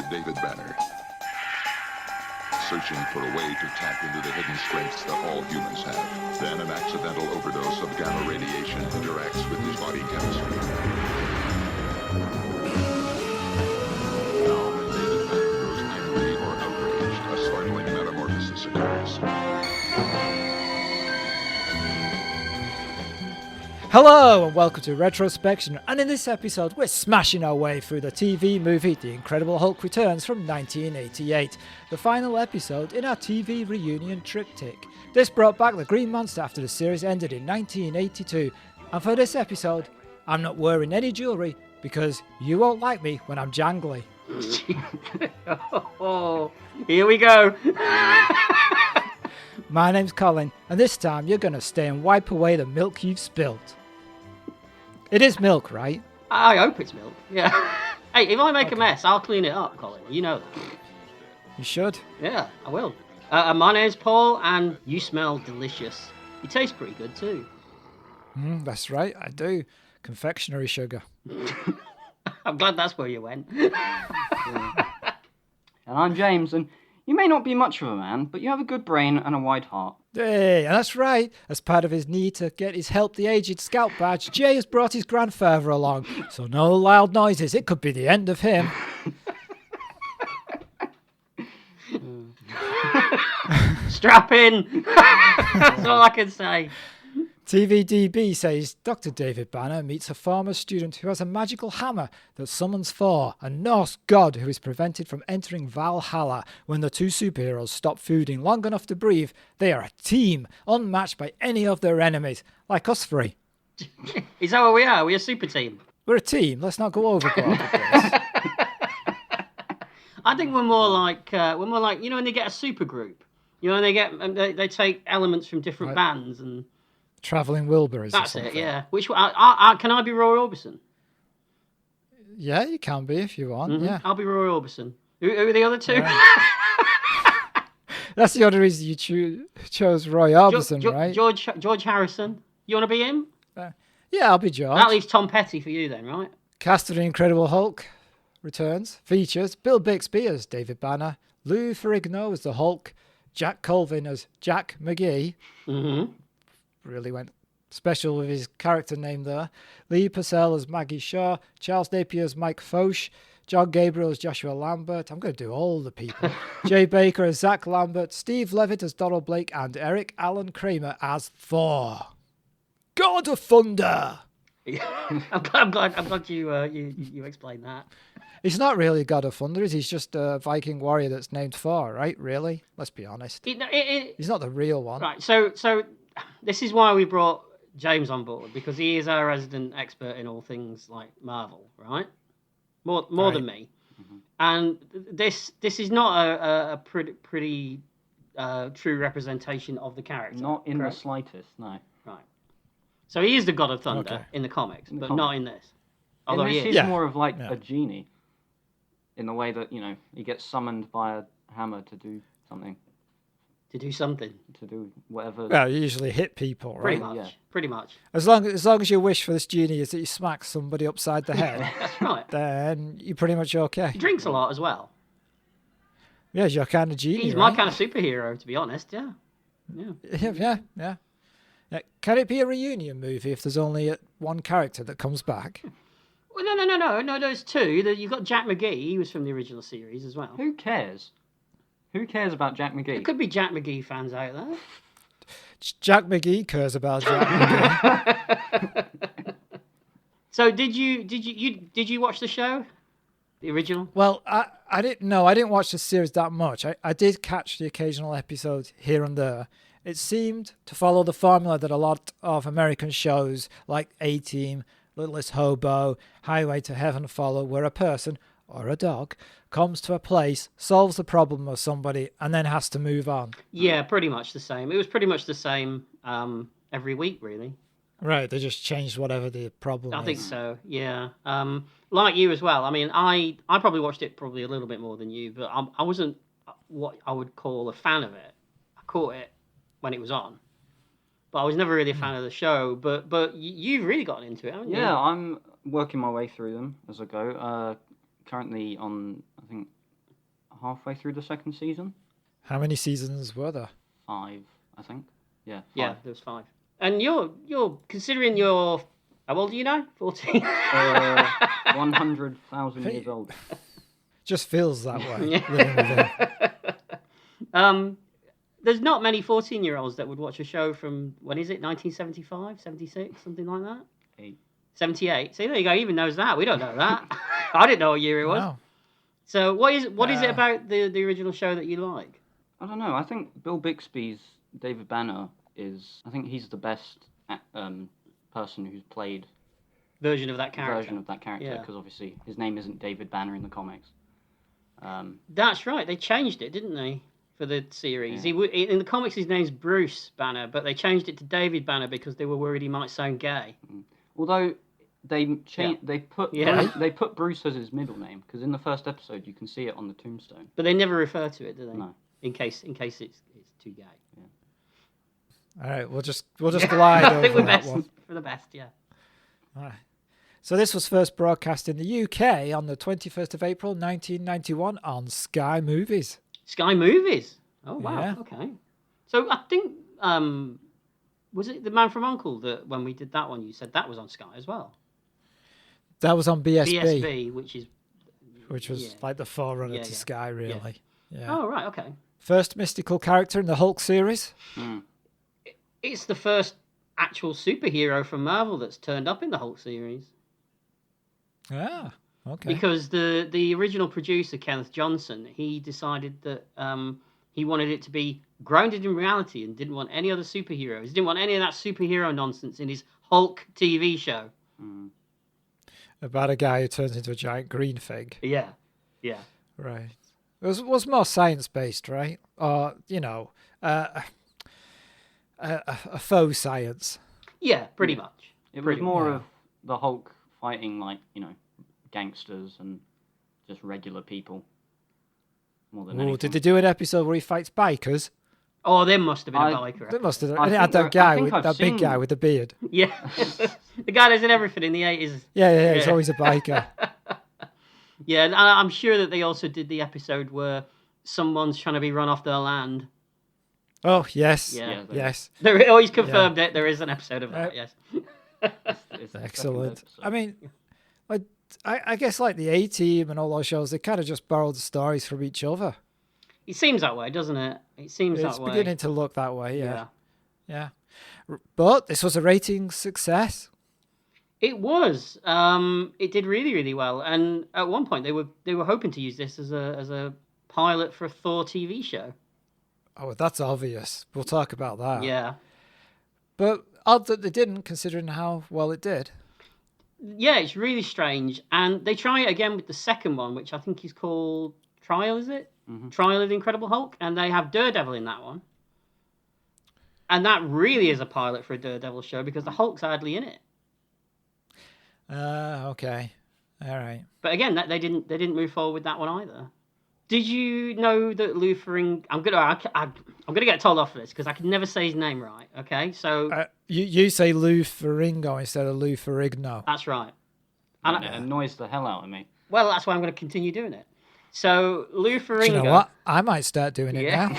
David Banner, searching for a way to tap into the hidden strengths that all humans have. Then an accidental overdose of gamma radiation interacts with his body chemistry. Now, when David Banner grows angry or outraged, a startling metamorphosis occurs. Hello and welcome to Retrospection, and in this episode we're smashing our way through the TV movie The Incredible Hulk Returns from 1988, the final episode in our TV reunion triptych. This brought back the Green Monster after the series ended in 1982, and for this episode I'm not wearing any jewellery because you won't like me when I'm jangly. Oh, here we go. My name's Colin, and this time you're going to stay and wipe away the milk you've spilt. It is milk, right? I hope it's milk. Yeah. Hey, if I make a mess, I'll clean it up, Colin. You know that. You should. Yeah, I will. My name's Paul, and you smell delicious. You taste pretty good too. That's right, I do. Confectionery sugar. I'm glad that's where you went. And I'm James, and you may not be much of a man, but you have a good brain and a wide heart. Hey, and that's right. As part of his need to get his Help the Aged Scout badge, Jay has brought his grandfather along. So no loud noises, it could be the end of him. Strap in! That's all I can say. TVDB says Dr. David Banner meets a former student who has a magical hammer that summons Thor, a Norse god who is prevented from entering Valhalla. When the two superheroes stop feuding long enough to breathe, they are a team, unmatched by any of their enemies, like us three. Is that what we are? We're a super team. We're a team, let's not go overboard with this. I think we're more like, you know, when they get a super group. You know, when they take elements from different bands and... Travelling Wilburys. That's it, yeah. Which one? Can I be Roy Orbison? Yeah, you can be if you want. Yeah, I'll be Roy Orbison. Who are the other two? Right. That's the other reason you chose Roy Orbison, right? George Harrison. You want to be him? Yeah, I'll be George. That leaves Tom Petty for you then, right? Cast of The Incredible Hulk returns. Features Bill Bixby as David Banner, Lou Ferrigno as the Hulk, Jack Colvin as Jack McGee. Mm-hmm. Really went special with his character name there. Lee Purcell as Maggie Shaw, Charles Napier as Mike Foch, John Gabriel as Joshua Lambert. I'm going to do all the people. Jay Baker as Zach Lambert, Steve Levitt as Donald Blake, and Eric Allen Kramer as Thor. God of Thunder! I'm glad you explained that. He's not really God of Thunder, is he? He's just a Viking warrior that's named Thor, right? Really? Let's be honest. He's not the real one. Right, so this is why we brought James on board, because he is our resident expert in all things like Marvel, right? More right. than me. Mm-hmm. And this is not a pretty true representation of the character. Not in the slightest, no. Right. So he is the God of Thunder in the comics, but not in this. Although in this, he is. He's more of like a genie, in the way that, you know, he gets summoned by a hammer to do something. To do something. To do whatever. Well, you usually hit people, right? Pretty much. As long as your wish for this genie is that you smack somebody upside the head, that's right. Then you're pretty much okay. He drinks a lot as well. Yeah, he's your kind of genie. He's right? my kind of superhero, to be honest. Yeah. Yeah. Can it be a reunion movie if there's only one character that comes back? Well, no. There's two. You've got Jack McGee. He was from the original series as well. Who cares? Who cares about Jack McGee? There could be Jack McGee fans out there. Jack McGee cares about Jack McGee. So did you watch the show, the original? Well, I didn't know. I didn't watch the series that much. I did catch the occasional episode here and there. It seemed to follow the formula that a lot of American shows like A-Team, Littlest Hobo, Highway to Heaven follow, where a person or a dog comes to a place, solves the problem of somebody, and then has to move on. Yeah, pretty much the same. It was pretty much the same every week, really. Right, they just changed whatever the problem is. I think so, yeah. Like you as well. I mean, I probably watched it probably a little bit more than you, but I wasn't what I would call a fan of it. I caught it when it was on. But I was never really a fan of the show. But you've really gotten into it, haven't you? Yeah, I'm working my way through them as I go. Currently on, I think, halfway through the second season. How many seasons were there? 5, I think. Yeah. 5. Yeah, there was 5. And you're considering you're, how old are you now? 14. 100,000 years old. Just feels that way. Living with him. There's not many 14-year-olds that would watch a show from, when is it, 1975, 76, something like that? 8. 78. See, there you go. He even knows that. We don't know that. I didn't know what year it was. Wow. So what is it about the original show that you like? I don't know. I think Bill Bixby's David Banner I think he's the best person who's played Version of that character. Yeah, because obviously his name isn't David Banner in the comics. That's right. They changed it, didn't they, for the series? Yeah. In the comics, his name's Bruce Banner, but they changed it to David Banner because they were worried he might sound gay. Although they put Yeah. they put Bruce as his middle name, because in the first episode you can see it on the tombstone. But they never refer to it, do they? No. In case it's too gay. All right, we'll just glide I think over we're that best one. for the best. Yeah. All right. So this was first broadcast in the UK on the 21st of April 1991 on Sky Movies. Sky Movies. Oh wow. Yeah. Okay. So I think was it The Man from U.N.C.L.E. that when we did that one you said that was on Sky as well? That was on BSB, BSB, which was like the forerunner Yeah, to yeah. Sky, really. Yeah. Oh right, okay. First mystical character in the Hulk series. It's the first actual superhero from Marvel that's turned up in the Hulk series. Ah, okay. Because the original producer, Kenneth Johnson, he decided that he wanted it to be grounded in reality and didn't want any other superheroes. He didn't want any of that superhero nonsense in his Hulk TV show. About a guy who turns into a giant green thing. Yeah, yeah. Right. It was more science-based, right? Or, a faux science. Yeah, pretty much. It was more of the Hulk fighting gangsters and just regular people. More than anything. Did they do an episode where he fights bikers? Oh, there must have been a biker. They must have. I And it had think that big guy with the beard. Yeah. The guy that's in everything in the 80s. Yeah, he's always a biker. Yeah, and I'm sure that they also did the episode where someone's trying to be run off their land. Oh, yes. Yeah. Yes. They always confirmed it. There is an episode of that, yes. It's the Excellent. second episode. I mean, I guess like the A-Team and all those shows, they kind of just borrowed the stories from each other. It seems that way, doesn't it? It seems It's that way. beginning to look that way, yeah. But this was a rating success. It was. It did really, really well. And at one point, they were hoping to use this as a pilot for a Thor TV show. Oh, that's obvious. We'll talk about that. Yeah. But odd that they didn't, considering how well it did. Yeah, it's really strange. And they try it again with the second one, which I think is called Trial, is it? Mm-hmm. Trial of the Incredible Hulk. And they have Daredevil in that one. And that really is a pilot for a Daredevil show because the Hulk's hardly in it. Okay. All right. But again, they didn't move forward with that one either. Did you know that Lou Ferrigno... I'm gonna get told off for this because I can never say his name right. Okay, so You say Lou Ferrigno instead of Lou Ferrigno. that's right. And it annoys the hell out of me. Well, that's why I'm going to continue doing it. So Lou Ferrigno... Do you know what? I might start doing it now.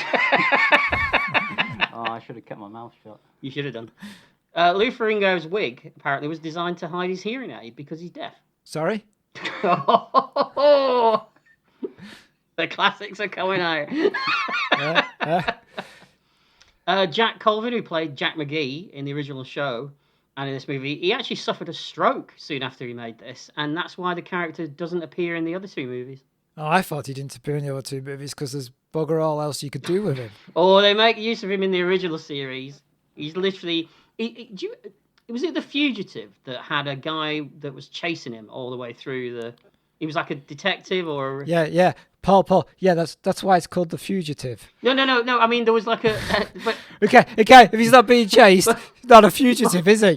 Oh, I should have kept my mouth shut. You should have done. Lou Ferrigno's wig apparently was designed to hide his hearing aid because he's deaf. Sorry? The classics are coming out. Uh, Jack Colvin, who played Jack McGee in the original show and in this movie, he actually suffered a stroke soon after he made this, and that's why the character doesn't appear in the other two movies. Oh, I thought he didn't appear in the other two movies because there's bugger all else you could do with him. Or they make use of him in the original series. He's literally... Was it The Fugitive that had a guy that was chasing him all the way through the... He was like a detective or... Yeah. Paul. Yeah, that's why it's called The Fugitive. No. I mean, there was like a... but Okay. If he's not being chased, he's not a fugitive, is he?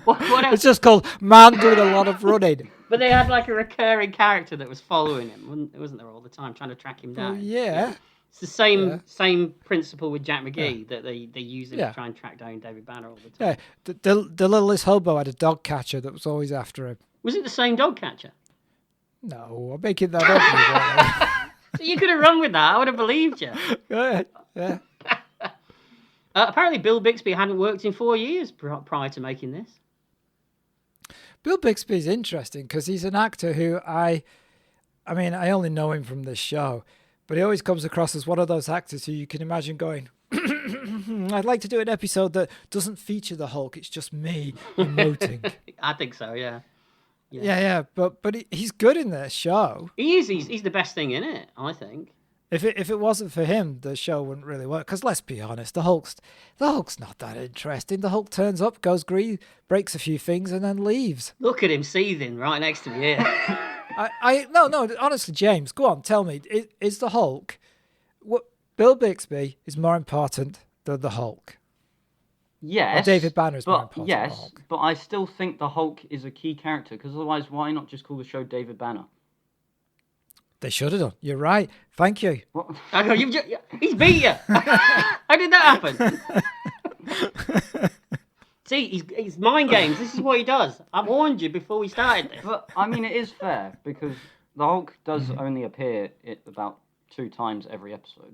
what else? It's just called man doing a lot of running. But they had like a recurring character that was following him, wasn't there, all the time, trying to track him down? Yeah. It's the same principle with Jack McGee, that they use him to try and track down David Banner all the time. Yeah. The littlest hobo had a dog catcher that was always after him. Was it the same dog catcher? No, I'm making that up. So you could have run with that. I would have believed you. Yeah. Apparently, Bill Bixby hadn't worked in 4 years prior to making this. Bill Bixby's interesting because he's an actor who I only know him from this show, but he always comes across as one of those actors who you can imagine going, I'd like to do an episode that doesn't feature the Hulk. It's just me emoting. I think so, yeah. Yeah. But he's good in this show. He is. He's the best thing in it, I think. If it wasn't for him, the show wouldn't really work. Because let's be honest, the Hulk's not that interesting. The Hulk turns up, goes green, breaks a few things, and then leaves. Look at him seething right next to me here. No, honestly, James, go on, tell me, is the Hulk, what Bill Bixby is more important than the Hulk? Yes. Or David Banner is more important than the Yes, Hulk? but I still think the Hulk is a key character, because otherwise why not just call the show David Banner? They should have done. You're right. Thank you. What? I go, he's beat you. How did that happen? See, he's mind games. This is what he does. I warned you before we started this. But, I mean, it is fair, because the Hulk does only appear about 2 times every episode.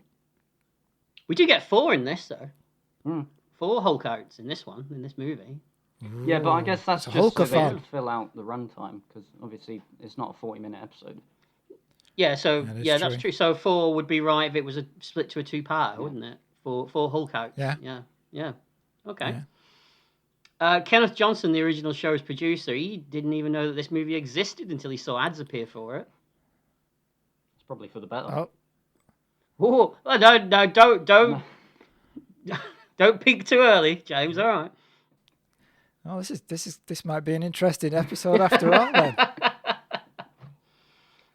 We do get 4 in this, though. Mm. 4 Hulk outs in this movie. Yeah, but I guess that's It's a just so they Hulkathon. can fill out the runtime, because obviously it's not a 40-minute episode. Yeah, so That is that's true. So 4 would be right if it was a split to a 2-parter, wouldn't it? For Hulk outs. Yeah. Yeah. Okay. Yeah. Kenneth Johnson, the original show's producer, he didn't even know that this movie existed until he saw ads appear for it. It's probably for the better. Oh, Oh, no, don't don't peek too early, James. All right. oh, this might be an interesting episode after all. Then.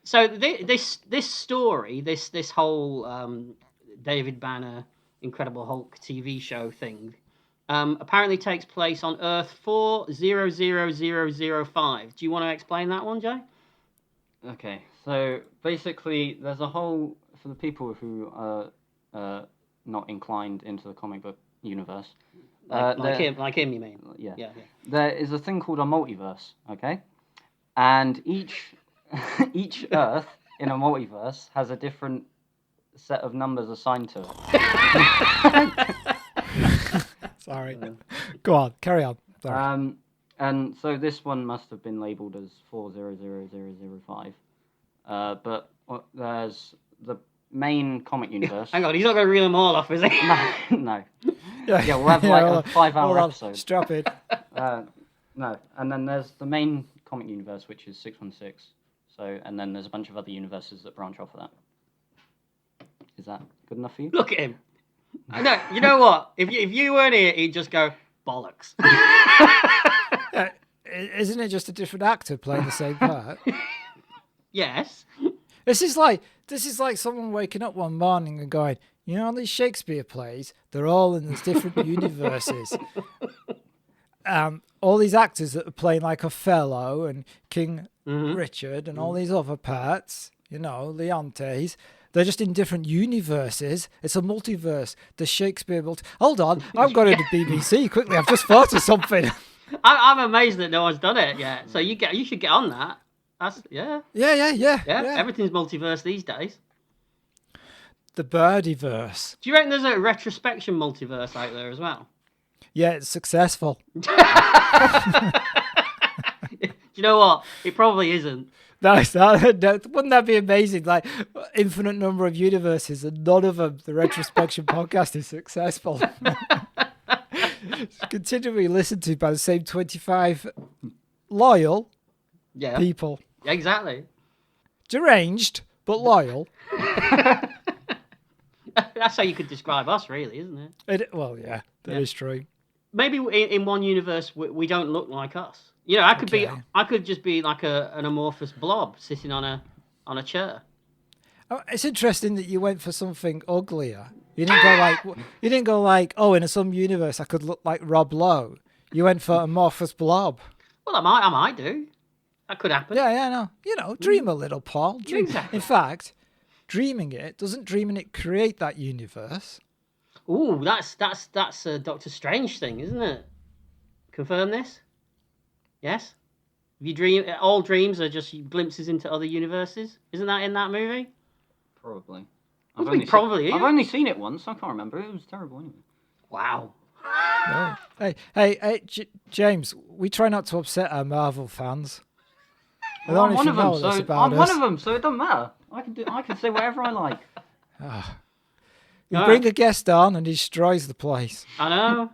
So this story, this whole David Banner Incredible Hulk TV show thing, apparently takes place on Earth 400005. Do you want to explain that one, Jay? Okay, so basically there's a whole, for the people who are not inclined into the comic book universe. Like him, you mean? Yeah. Yeah. There is a thing called a multiverse, okay? And each Earth in a multiverse has a different set of numbers assigned to it. Sorry. Go on, carry on. Sorry. And so this one must have been labelled as 400005. But there's the main comic universe. Hang on, he's not going to reel them all off, is he? No. Yeah, we'll have like a 5-hour episode. Strap it. No, and then there's the main comic universe, which is 616. So, and then there's a bunch of other universes that branch off of that. Is that good enough for you? Look at him. No, you know what? If you weren't here, he'd just go bollocks. Isn't it just a different actor playing the same part? Yes. This is like someone waking up one morning and going, you know, these Shakespeare plays, they're all in these different universes. All these actors that are playing like Othello and King Richard and all these other parts, you know, Leontes, they're just in different universes. It's a multiverse. The Shakespeare Hold on, I've got into BBC quickly. I've just thought of something. I'm amazed that no one's done it yet. So you should get on that. That's Yeah. Everything's multiverse these days. The Birdieverse. Do you reckon there's a retrospection multiverse out there as well? Yeah, it's successful. Do you know what? It probably isn't. Wouldn't that be amazing? Like, infinite number of universes and none of them, the Retrospection podcast is successful. It's continually listened to by the same 25 loyal people. Exactly. Deranged, but loyal. That's how you could describe us, really, isn't it? That is true. Maybe in one universe we don't look like us. You know, I could just be like an amorphous blob sitting on a chair. Oh, it's interesting that you went for something uglier. You didn't go like, oh, in some universe I could look like Rob Lowe. You went for amorphous blob. Well, I might do. That could happen. Yeah, no. You know, dream a little, Paul. Dream. Exactly. In fact, doesn't dreaming it create that universe? Ooh, that's a Doctor Strange thing, isn't it? Confirm this? Yes? If you dream, all dreams are just glimpses into other universes. Isn't that in that movie? Probably. Must be probably, I've yeah. only seen it once. I can't remember. It was terrible anyway. Wow. No. Hey, James, we try not to upset our Marvel fans. I Well, don't I'm know if one you of them, know this so about I'm us. one of them, so it doesn't matter. I can say whatever I like. You All bring right. a guest on and he destroys the place. I know.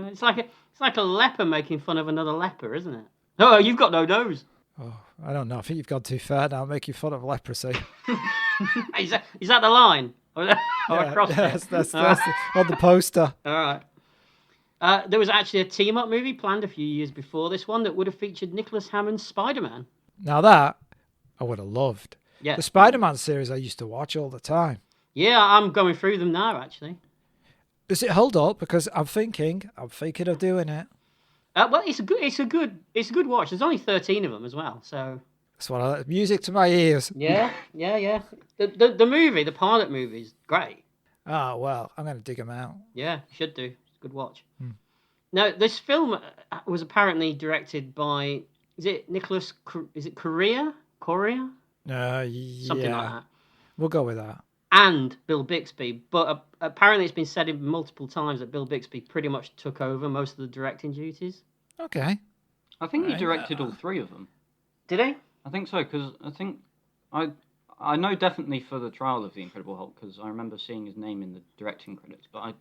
It's like a leper making fun of another leper, isn't it? No, you've got no nose. Oh, I don't know. I think you've gone too far now, making fun of leprosy. Is that the line? Or across that's on the poster. All right. There was actually a team-up movie planned a few years before this one that would have featured Nicholas Hammond's Spider-Man. Now that I would have loved. Yeah. The Spider-Man series I used to watch all the time. Yeah, I'm going through them now, actually. Does it hold up? Because I'm thinking of doing it. Well, it's a good watch. There's only 13 of them as well, so. That's what I music to my ears. Yeah. The movie, the pilot movie, is great. Oh well, I'm going to dig them out. Yeah, you should do. It's a good watch. Now, this film was apparently directed by, is it Nicholas? Is it Correa? Something Yeah, like that. we'll go with that. And Bill Bixby, but apparently it's been said multiple times that Bill Bixby pretty much took over most of the directing duties. Okay. I think he directed all three of them. Did he? I think so, because I think I know definitely for the trial of the Incredible Hulk, because I remember seeing his name in the directing credits, but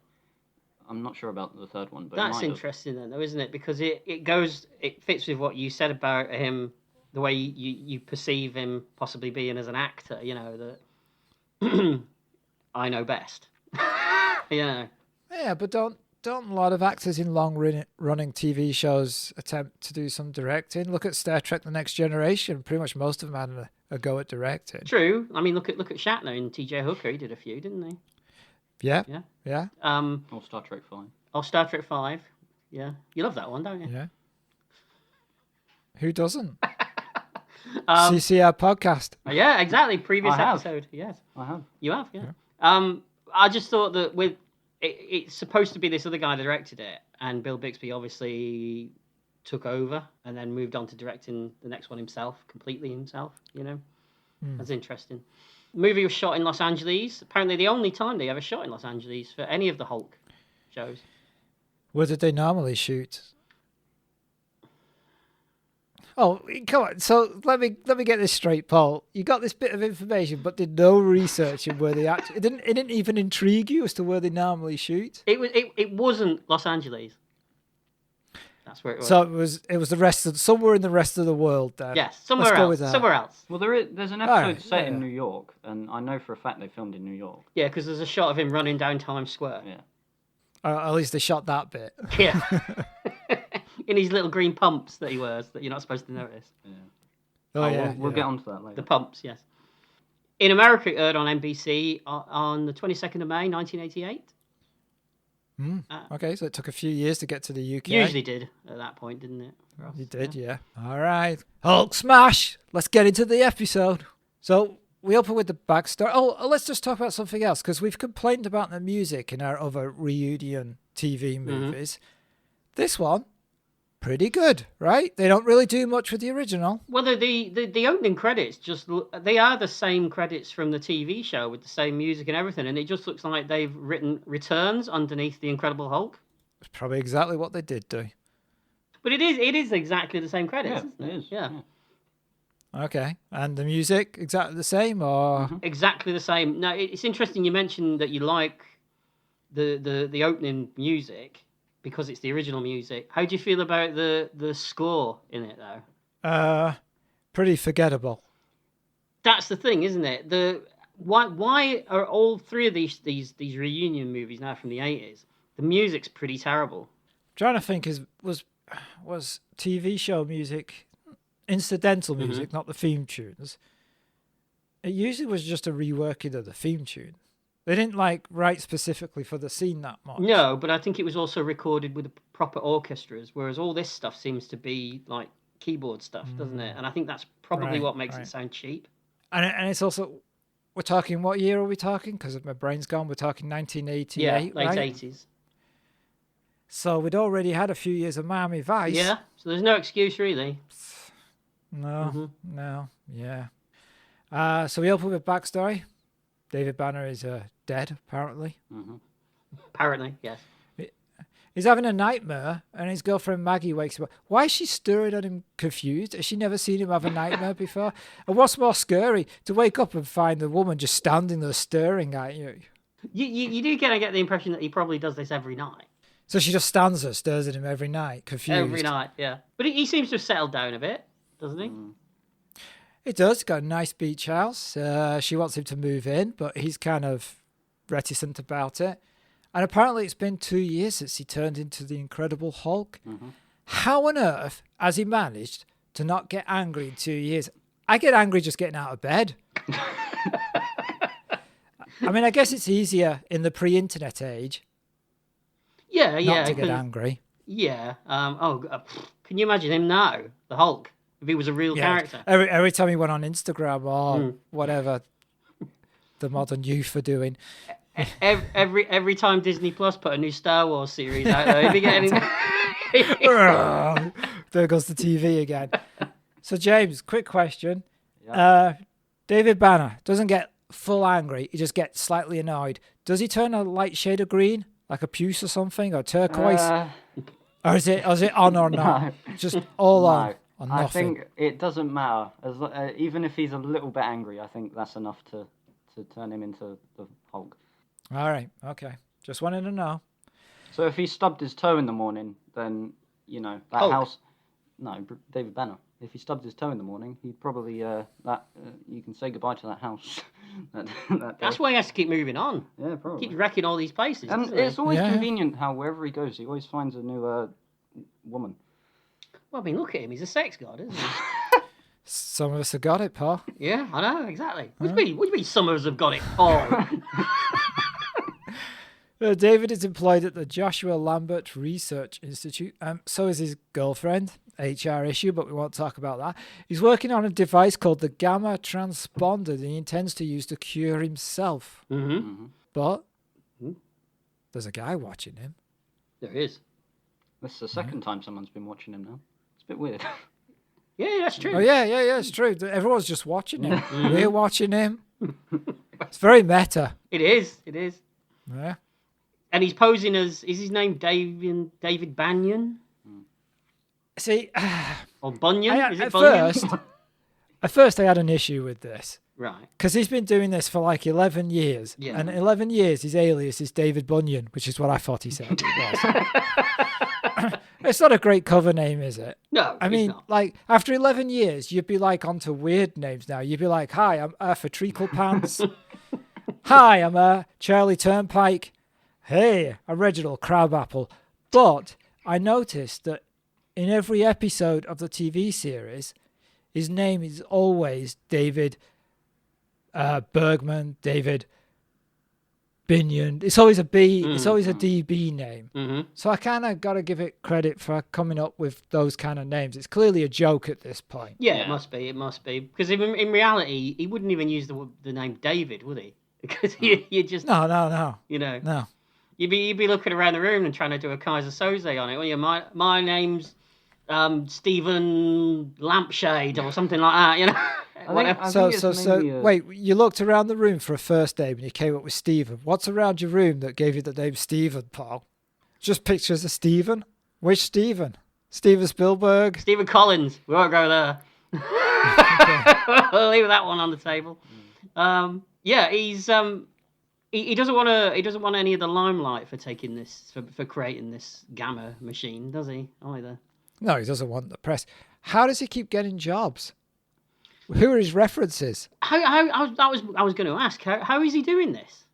I'm not sure about the third one. But That's interesting then, though, isn't it? Because it fits with what you said about him, the way you perceive him possibly being as an actor. You know that I know best. You know. Yeah, but don't a lot of actors in long-running TV shows attempt to do some directing? Look at Star Trek: The Next Generation. Pretty much most of them had a go at directing. True. I mean, look at Shatner and T.J. Hooker. He did a few, didn't he? Yeah. Yeah. Or Star Trek 5. Oh, Star Trek 5. Yeah. You love that one, don't you? Yeah. Who doesn't? CCR podcast. Yeah, exactly. Previous I have. episode. Yes. I have. You have, yeah. I just thought that it's supposed to be this other guy that directed it, and Bill Bixby obviously took over and then moved on to directing the next one himself, completely himself, you know. That's interesting. The movie was shot in Los Angeles. Apparently the only time they ever shot in Los Angeles for any of the Hulk shows. Where did they normally shoot? Oh, come on. So let me get this straight, Paul. You got this bit of information, but did no research in where they actually. It didn't even intrigue you as to where they normally shoot. It wasn't Los Angeles. That's where it was. So it was the rest of somewhere in the rest of the world. Then. Yes, somewhere Let's go else. with that. Somewhere else. Well, there's an episode Alright, set yeah. in New York, and I know for a fact they filmed in New York. Yeah, because there's a shot of him running down Times Square. Yeah. At least they shot that bit. Yeah. In his little green pumps that he wears that you're not supposed to notice. Yeah. Oh, yeah. We'll get onto that later. The pumps, yes. In America, it aired on NBC on the 22nd of May, 1988. Okay, so it took a few years to get to the UK. Usually did at that point, didn't it? for us? You did, yeah. All right. Hulk smash! Let's get into the episode. So we open with the backstory. Oh, let's just talk about something else, because we've complained about the music in our other reunion TV movies. This one, pretty good, right? They don't really do much with the original. Well, the opening credits they are the same credits from the TV show with the same music and everything, and it just looks like they've written returns underneath the Incredible Hulk. It's probably exactly what they did do. But it is exactly the same credits, Yeah, isn't it? it is. Yeah. Okay, and the music exactly the same, or Exactly the same. Now, it's interesting you mentioned that you like the opening music because it's the original music. How do you feel about the score in it, though? pretty forgettable. That's the thing, isn't it? Why are all three of these reunion movies now from the 80s? The music's pretty terrible. Trying to think was TV show music incidental music, not the theme tunes. It usually was just a reworking of the theme tune. They didn't write specifically for the scene that much. No, but I think it was also recorded with proper orchestras, whereas all this stuff seems to be like keyboard stuff, doesn't it? And I think that's probably what makes it sound cheap. And it's also, we're talking, what year are we talking? Because my brain's gone. We're talking 1988, Yeah, late right? 80s. So we'd already had a few years of Miami Vice. Yeah, so there's no excuse really. No, yeah. So we open with backstory. David Banner is dead, apparently. Apparently, yes. He's having a nightmare, and his girlfriend Maggie wakes up. Why is she staring at him confused? Has she never seen him have a nightmare before? And what's more scary, to wake up and find the woman just standing there staring at you. You do kind of get the impression that he probably does this every night. So she just stands there, stares at him every night, confused. Every night, yeah. But he seems to have settled down a bit, doesn't he? It does. He's got a nice beach house. She wants him to move in, but he's kind of reticent about it. And apparently it's been 2 years since he turned into the Incredible Hulk. How on earth has he managed to not get angry in 2 years? I get angry just getting out of bed. I mean, I guess it's easier in the pre-internet age Yeah, not to get angry. Yeah. Can you imagine him now, the Hulk, if he was a real character? Every time he went on Instagram or whatever the modern youth are doing. Every time Disney Plus put a new Star Wars series out there, he'd be getting... There goes the TV again. So, James, quick question. Yeah. David Banner doesn't get full angry. He just gets slightly annoyed. Does he turn a light shade of green, like a puce or something, or turquoise? Or is it on or not? No. Just all on No. or nothing? I think it doesn't matter. Even if he's a little bit angry, I think that's enough to turn him into the Hulk. All right. Okay. Just wanted to know. So if he stubbed his toe in the morning, then, that Hulk. house... No, David Banner. If he stubbed his toe in the morning, he'd probably... you can say goodbye to that house. that day. That's why he has to keep moving on. Yeah, probably. Keeps wrecking all these places, And doesn't he? it's always Yeah. convenient how wherever he goes, he always finds a new woman. Well, I mean, look at him. He's a sex god, isn't he? Some of us have got it, Paul. Yeah, I know, exactly. What do you mean some of us have got it all? David is employed at the Joshua Lambert Research Institute. So is his girlfriend. HR issue, but we won't talk about that. He's working on a device called the gamma transponder that he intends to use to cure himself. But there's a guy watching him. There is. This is the second time someone's been watching him now. It's a bit weird. Yeah, that's true. Oh, yeah, it's true. Everyone's just watching him. We're watching him. It's very meta. It is. Yeah. And he's posing as, is his name David Banyan? See, Or Bunyan? Is it at Bunyan? first I had an issue with this. Right. Because he's been doing this for like 11 years. Yeah. And 11 years, his alias is David Bunyan, which is what I thought he said it was. It's not a great cover name, is it? No, I it's mean, not. like, after 11 years, you'd be like onto weird names now. You'd be like, hi, I'm Arthur Treacle Pants. Hi, I'm Charlie Turnpike. Hey, I'm Reginald Crabapple. But I noticed that in every episode of the TV series, his name is always David Bergman, David Binion. It's always a B. It's always a DB name. So I kind of got to give it credit for coming up with those kind of names. It's clearly a joke at this point. Yeah, it must be. Because in reality, he wouldn't even use the name David, would he? Because you just... No. No. You'd be looking around the room and trying to do a Kaiser Soze on it. Well, my name's Stephen Lampshade or something like that, I think it's maybe wait, you looked around the room for a first name and you came up with Stephen. What's around your room that gave you the name Stephen, Paul? Just pictures of Stephen? Which Stephen? Steven Spielberg? Stephen Collins. We won't go there. We'll leave that one on the table. He's he doesn't want any of the limelight for taking this for creating this gamma machine, does he? Either. No, he doesn't want the press. How does he keep getting jobs? Who are his references? I was going to ask. How is he doing this?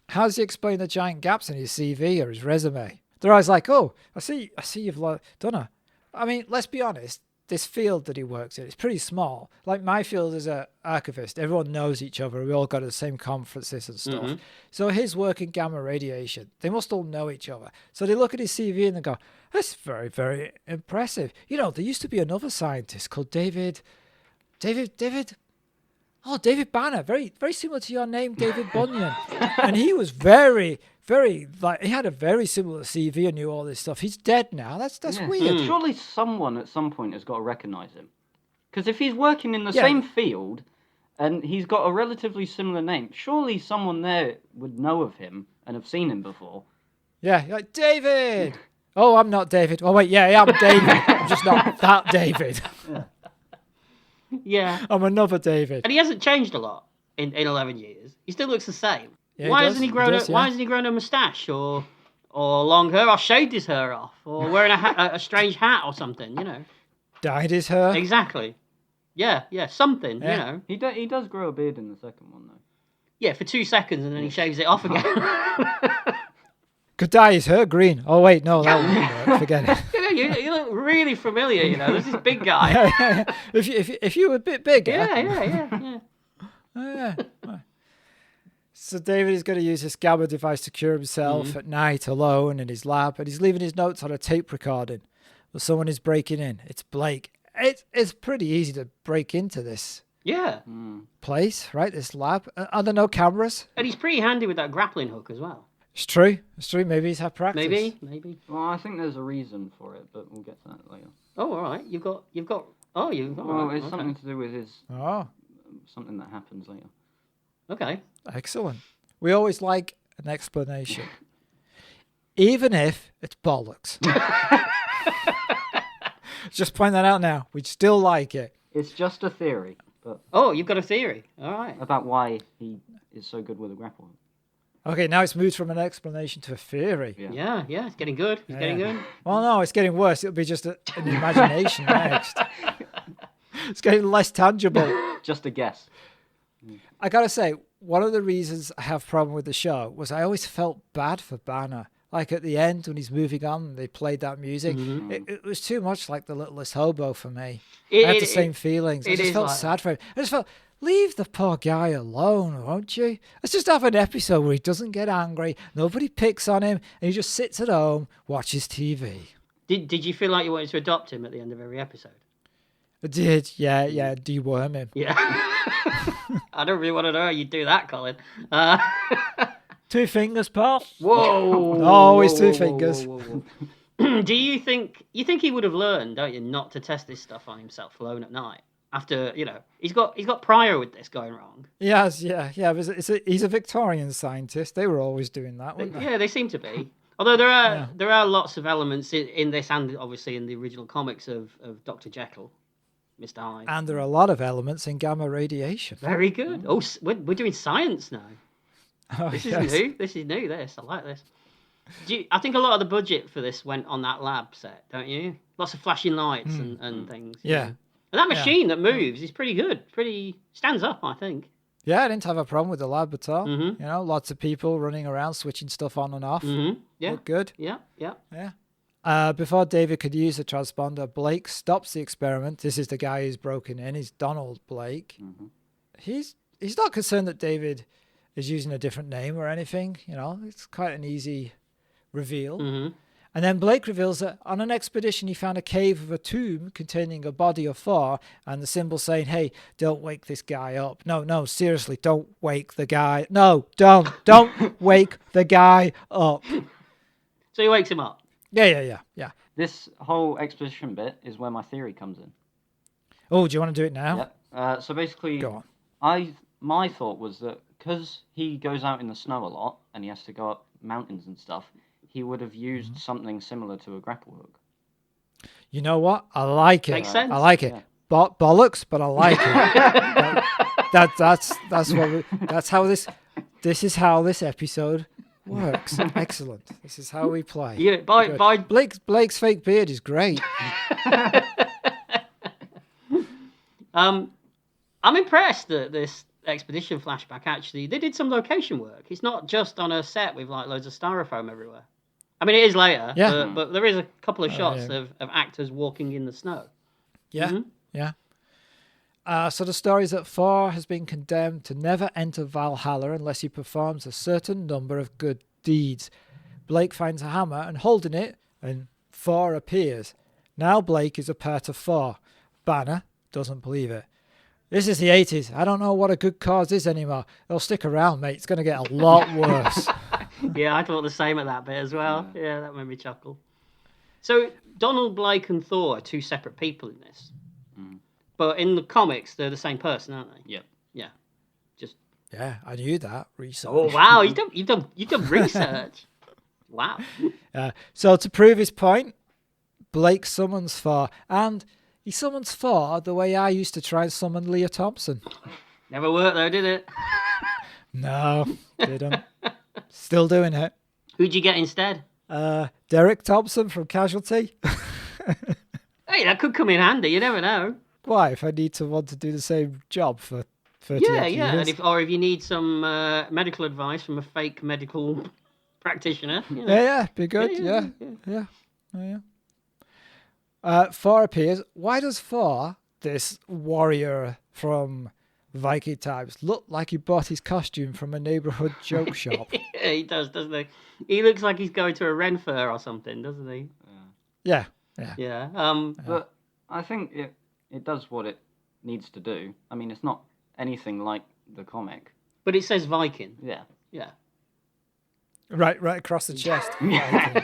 How does he explain the giant gaps in his CV or his resume? They're always like, "Oh, I see you've done a." I mean, let's be honest. This field that he works in is pretty small. Like my field as an archivist, everyone knows each other. We all go to the same conferences and stuff. So his work in gamma radiation, they must all know each other. So they look at his CV and they go, "That's very, very impressive." There used to be another scientist called David Banner, very, very similar to your name, David Bunyan. And he was very, very, he had a very similar CV and knew all this stuff. He's dead now. That's weird. Surely someone at some point has got to recognise him. Because if he's working in the same field And he's got a relatively similar name. Surely someone there would know of him and have seen him before. Yeah, you're like, David! Oh, I'm not David. Oh, wait, yeah, I'm David. I'm just not that David. Yeah. I'm another David. And he hasn't changed a lot in 11 years. He still looks the same. Yeah, why does. hasn't he grown? Why hasn't he grown a moustache or long hair, or shaved his hair off, or wearing a strange hat or something? You know. Dyed his hair. Exactly. Yeah, something. Yeah. You know. He does grow a beard in the second one though. Yeah, for 2 seconds, and then he shaves it off again. Could dye his hair green. Oh wait, no, that wouldn't work. Forget it. You look really familiar. You know, there's this big guy. If you were a bit bigger. Yeah. Oh, yeah. So David is going to use this gamma device to cure himself at night alone in his lab, and he's leaving his notes on a tape recording. But someone is breaking in. It's Blake. It's pretty easy to break into this Yeah. place, right? This lab. Are there no cameras? And he's pretty handy with that grappling hook as well. It's true. Maybe he's had practice. Maybe. Well, I think there's a reason for it, but we'll get to that later. Oh, all right. You've got. Oh, you've got. Well, right. it's something to do with his Oh, something that happens later. Okay. excellent. We always like an explanation, even if it's bollocks. Just point that out now. We'd still like it. It's just a theory, but Oh, you've got a theory. All right. about why he is so good with a grapple hook. Okay, now it's moved from an explanation to a theory. Yeah. Yeah. It's getting good. It's getting good. Well, no, it's getting worse. It'll be just an imagination next. It's getting less tangible. Just a guess. I gotta say, one of the reasons I have a problem with the show was I always felt bad for Banner. Like at the end when he's moving on, and they played that music. It was too much like The Littlest Hobo for me. I had the same feelings. I it just is felt like sad for him. I just felt, leave the poor guy alone, won't you? Let's just have an episode where he doesn't get angry, nobody picks on him, and he just sits at home, watches TV. Did you feel like you wanted to adopt him at the end of every episode? I did, yeah, deworm him. Yeah. I don't really want to know how you do that, Colin. 2 fingers, pal. Whoa. Always 2 fingers. Whoa. Do you think he would have learned, don't you, not to test this stuff on himself alone at night? After, he's got prior with this going wrong. Yes, yeah. He's a Victorian scientist. They were always doing that, weren't they? Yeah, they seem to be. Although there are lots of elements in this, and obviously in the original comics of Dr. Jekyll, Mr. Hyde. And there are a lot of elements in gamma radiation. Very good. Oh, we're doing science now. Oh, This is yes. new. This is new. I like this. I think a lot of the budget for this went on that lab set, don't you? Lots of flashing lights and things. Yeah. And that machine that moves is pretty good. Stands up, I think. Yeah, I didn't have a problem with the lab at all. Mm-hmm. Lots of people running around, switching stuff on and off. Mm-hmm. Yeah. Looked good. Yeah. Yeah. Before David could use the transponder, Blake stops the experiment. This is the guy who's broken in. He's Donald Blake. Mm-hmm. He's not concerned that David is using a different name or anything. It's quite an easy reveal. Mm-hmm. And then Blake reveals that on an expedition he found a cave of a tomb containing a body of Thor and the symbol saying, hey, don't wake this guy up. No, seriously, don't wake the guy. No, don't wake the guy up. So he wakes him up. Yeah. This whole exposition bit is where my theory comes in. Oh, do you want to do it now? Yep. So basically, Go on. my thought was that because he goes out in the snow a lot and he has to go up mountains and stuff, he would have used something similar to a grapple hook. You know what? I like it. Makes sense. I like it. Yeah. Bollocks, but I like it. That's how this is how this episode works. Excellent. This is how we play. Yeah. Good. By Blake's fake beard is great. I'm impressed that this expedition flashback they did some location work. It's not just on a set with like loads of styrofoam everywhere. I mean, it is later, Yeah. but there is a couple of shots yeah. of actors walking in the snow. Yeah, Mhm. yeah. So the story is that Thor has been condemned to never enter Valhalla unless he performs a certain number of good deeds. Blake finds a hammer and holding it, and Thor appears. Now Blake is a part of Thor. Banner doesn't believe it. This is the 80s. I don't know what a good cause is anymore. They'll stick around, mate. It's going to get a lot worse. Yeah, I thought the same at that bit as well. Yeah, that made me chuckle. So Donald Blake and Thor are 2 separate people in this. But in the comics, they're the same person, aren't they? Yep. Yeah. Just. Yeah, I knew that. Research. Oh wow! You've done research. Wow. So to prove his point, Blake summons Thor, and he summons Thor the way I used to try and summon Leah Thompson. Never worked though, did it? No, didn't. Still doing it. Who'd you get instead? Derek Thompson from Casualty. Hey, that could come in handy. You never know. Why? If I need someone to do the same job for 30 Yeah. years. And if you need some medical advice from a fake medical practitioner. You know. Yeah, be good. Yeah. Thor appears. Why does Thor, this warrior from Viking times, look like he bought his costume from a neighborhood joke shop? Yeah, he does, doesn't he? He looks like he's going to a Ren fair or something, doesn't he? Yeah. Yeah. But I think it does what it needs to do. I mean, it's not anything like the comic. But it says Viking. Yeah. Yeah. Right across the chest. Viking.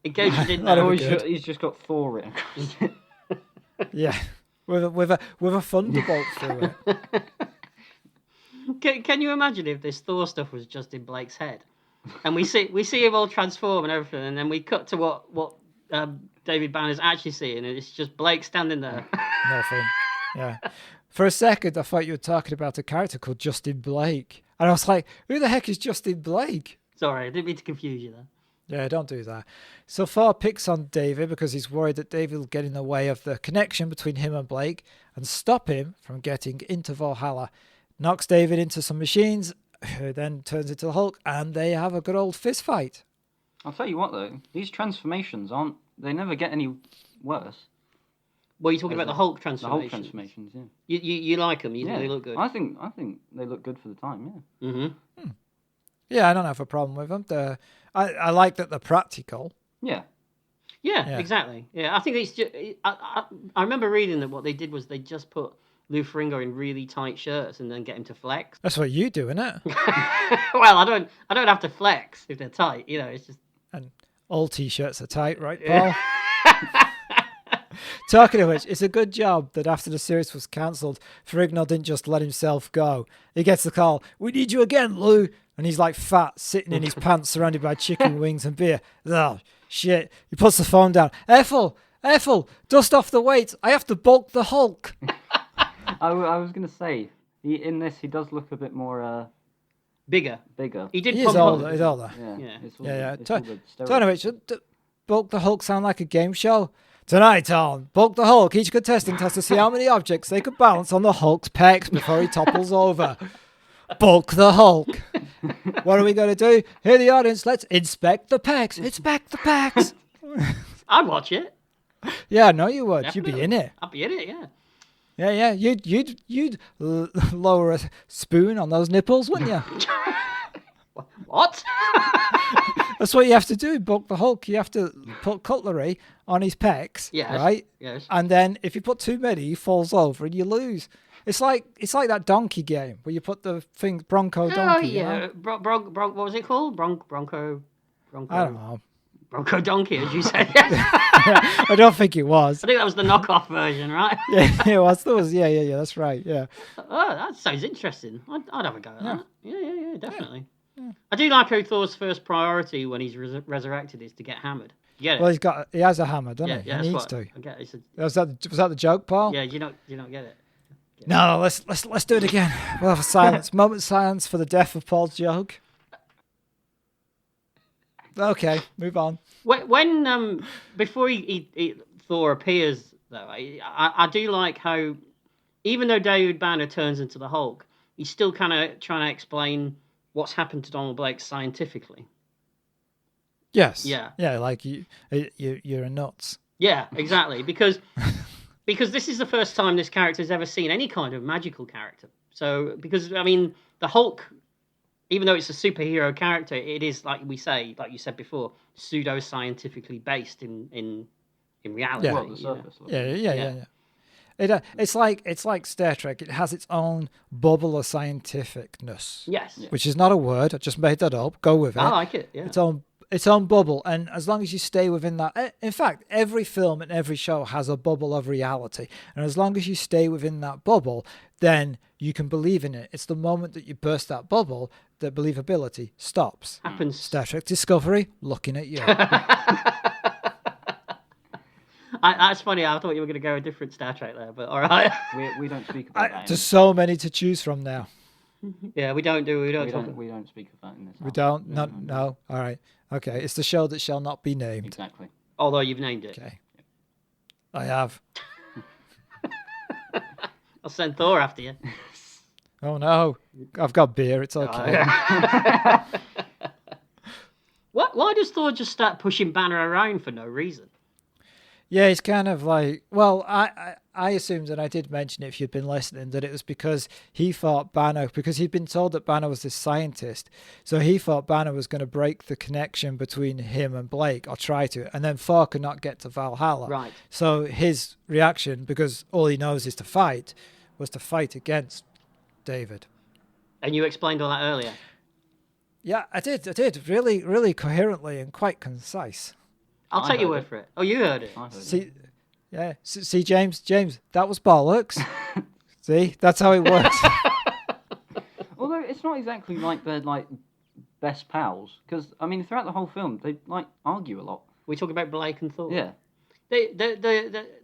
In case you didn't That'd know. be good. He's just got Thor written across it. Yeah. With a thunderbolt through it. Can you imagine if this Thor stuff was just in Blake's head, and we see him all transform and everything, and then we cut to what David Banner's actually seeing, and it's just Blake standing there. Nothing. Yeah. For a second, I thought you were talking about a character called Justin Blake, and I was like, "Who the heck is Justin Blake?" Sorry, I didn't mean to confuse you there. Yeah, don't do that. So Thor picks on David because he's worried that David will get in the way of the connection between him and Blake and stop him from getting into Valhalla. Knocks David into some machines, who then turns into the Hulk, and they have a good old fist fight. I'll tell you what, though. These transformations they never get any worse. Well, you're talking about the Hulk The transformations. Hulk transformations, yeah. You like them? Yeah. They look good. I think they look good for the time, yeah. Mm-hmm. Yeah, I don't have a problem with them. I like that they're practical. Yeah. Yeah, exactly. Yeah, I think it's just. I remember reading that what they did was they just put Lou Ferrigno in really tight shirts and then get him to flex. That's what you do, innit? Well, I don't have to flex if they're tight. You know, it's just. And all t-shirts are tight, right, Paul? Talking of which, it's a good job that after the series was cancelled, Ferrigno didn't just let himself go. He gets the call, "We need you again, Lou." And he's like fat, sitting in his pants, surrounded by chicken wings and beer. Oh, shit. He puts the phone down. Ethel, dust off the weight. I have to bulk the Hulk. I was going to say, in this, he does look a bit more Bigger. He did He's pump older. up. He's older. Yeah. It's all, Yeah. It's all the Talking of which, bulk the Hulk sound like a game show? Tonight on Bulk the Hulk, each contestant has to see how many objects they could balance on the Hulk's pecs before he topples over. Bulk the Hulk. What are we going to do? Here, the audience, let's inspect the pecs. Inspect the pecs. I'd watch it. Yeah, I know you would. Definitely. You'd be in it. I'd be in it. Yeah. Yeah. You'd lower a spoon on those nipples, wouldn't you? What? That's what you have to do. Bulk the Hulk. You have to put cutlery on his pecs, Yes. right? Yes. And then if you put too many, he falls over and you lose. It's like that donkey game where you put the thing Bronco donkey. Oh you yeah. know? What was it called? Bronco. I don't know. Bronco donkey, as you said. I don't think it was. I think that was the knockoff version, right? Yeah, it was. That was. Yeah. That's right. Yeah. Oh, that sounds interesting. I'd have a go at that. Yeah, definitely. Yeah. I do like how Thor's first priority when he's resurrected is to get hammered. You get it? Well, he has a hammer, doesn't he? Yeah, He that's needs what to. I get. It's Was that the joke, Paul? yeah, you don't get it. No, let's do it again. We'll have a silence. Moment of silence for the death of Paul's joke. Okay, move on. When before Thor appears though, I do like how even though David Banner turns into the Hulk, he's still kind of trying to explain what's happened to Donald Blake scientifically. Yes. Yeah. Yeah, like you're a nuts. Yeah, exactly. Because this is the first time this character's ever seen any kind of magical character. So because I mean the Hulk, even though it's a superhero character, it is like you said before, pseudo scientifically based in reality. Yeah. Well, the surface. Yeah. It's like Star Trek. It has its own bubble of scientificness. Yes. Which is not a word. I just made that up. Go with it. I like it. Yeah. Its own its own bubble, and as long as you stay within that, in fact, every film and every show has a bubble of reality, and as long as you stay within that bubble, then you can believe in it. It's the moment that you burst that bubble that believability stops. Happens. Star Trek Discovery, looking at you. That's funny. I thought you were going to go a different Star Trek there, but all right. We don't speak about that. There's so many to choose from now. Yeah, we don't We don't speak of that in this. We don't. No. All right. Okay. It's the show that shall not be named. Exactly. Although you've named it. Okay. I have. I'll send Thor after you. Oh no, I've got beer. It's okay. Why does Thor just start pushing Banner around for no reason? Yeah, it's kind of like, well, I assumed, and I did mention it if you'd been listening, that it was because he thought Banner, because he'd been told that Banner was this scientist, so he thought Banner was going to break the connection between him and Blake, or try to, and then Thor could not get to Valhalla. Right. So his reaction, because all he knows is to fight, was to fight against David. And you explained all that earlier. Yeah, I did. Really, really coherently and quite concise. I'll take your word for it. Oh, you heard it. See, James, that was bollocks. See, that's how it works. Although it's not exactly like they're like best pals, because I mean, throughout the whole film, they like argue a lot. We talk about Blake and Thor. Yeah. They